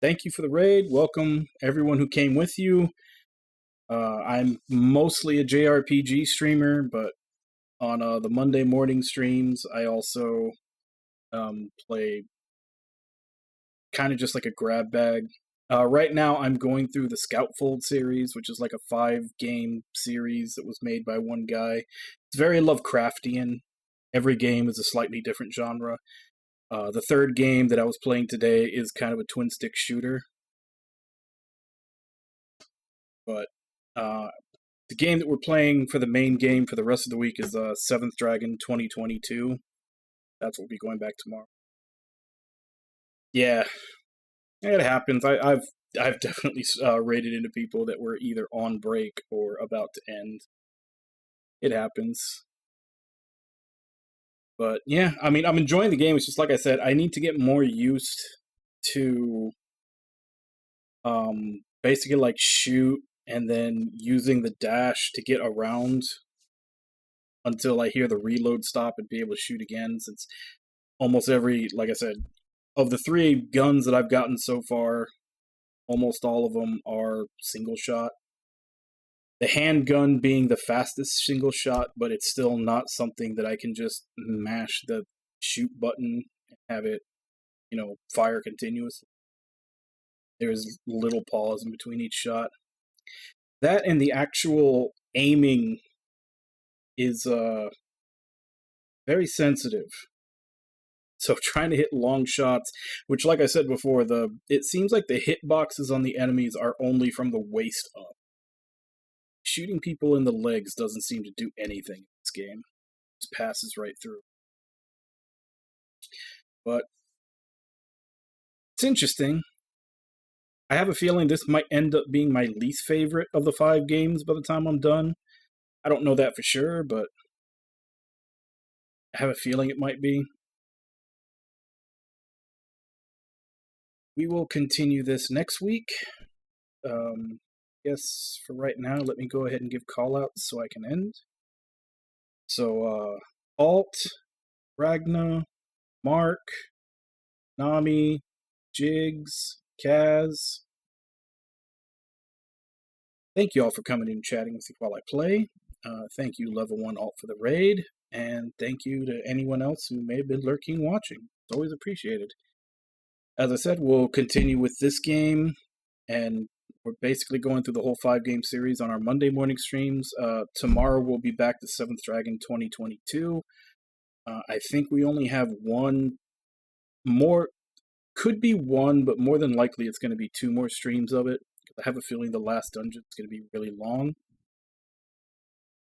thank you for the raid. Welcome everyone who came with you. I'm mostly a JRPG streamer, but on the Monday morning streams, I also play kind of just like a grab bag. Right now, I'm going through the Skautfold series, which is like a 5-game series that was made by one guy. It's very Lovecraftian. Every game is a slightly different genre. The third game that I was playing today is kind of a twin-stick shooter. But the game that we're playing for the main game for the rest of the week is 7th Dragon 2022. That's what we'll be going back tomorrow. Yeah, it happens. I've definitely raided into people that were either on break or about to end. It happens. But yeah, I mean, I'm enjoying the game. It's just like I said, I need to get more used to basically like shoot and then using the dash to get around until I hear the reload stop and be able to shoot again, since almost every, like I said, of the 3 guns that I've gotten so far, almost all of them are single shot. The handgun being the fastest single shot, but it's still not something that I can just mash the shoot button and have it, fire continuously. There's little pause in between each shot. That and the actual aiming is very sensitive. So trying to hit long shots, which, like I said before, it seems like the hitboxes on the enemies are only from the waist up. Shooting people in the legs doesn't seem to do anything in this game. It just passes right through. But it's interesting. I have a feeling this might end up being my least favorite of the 5 games by the time I'm done. I don't know that for sure, but I have a feeling it might be. We will continue this next week. Yes, for right now, let me go ahead and give callouts so I can end. So, Alt, Ragna, Mark, Nami, Jigs, Kaz. Thank you all for coming in and chatting with me while I play. Thank you, Level 1 Alt, for the raid. And thank you to anyone else who may have been lurking watching. It's always appreciated. As I said, we'll continue with this game, and we're basically going through the whole 5-game series on our Monday morning streams. Tomorrow we'll be back to 7th Dragon 2022. I think we only have one more, could be one, but more than likely it's going to be 2 more streams of it. I have a feeling the last dungeon is going to be really long.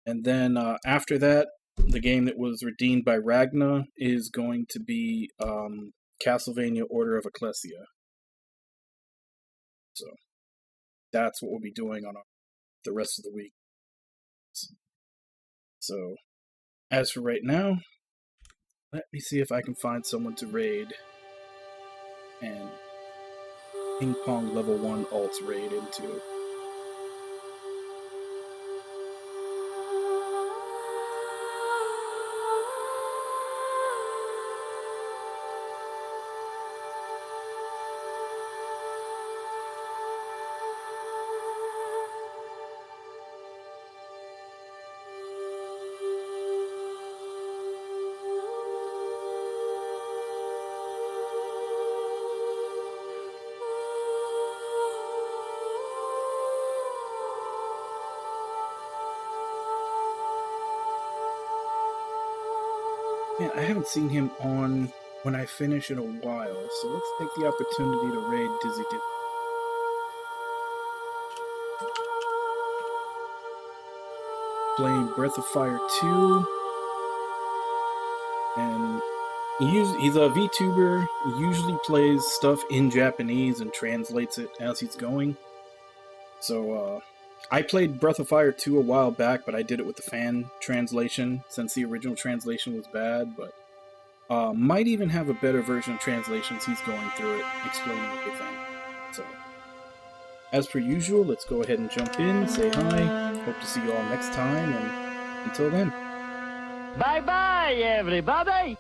And then after that, the game that was redeemed by Ragna is going to be Castlevania Order of Ecclesia. So that's what we'll be doing on the rest of the week. So as for right now, let me see if I can find someone to raid and ping pong level 1 alts raid into. Man, I haven't seen him on When I Finish in a while, so let's take the opportunity to raid Dizzy Dizzy. playing Breath of Fire 2, and he's a VTuber. He usually plays stuff in Japanese and translates it as he's going. So, I played Breath of Fire 2 a while back, but I did it with the fan translation since the original translation was bad, but might even have a better version of translations. He's going through it, explaining everything. So, as per usual, let's go ahead and jump in, say hi, hope to see you all next time, and until then. Bye-bye, everybody!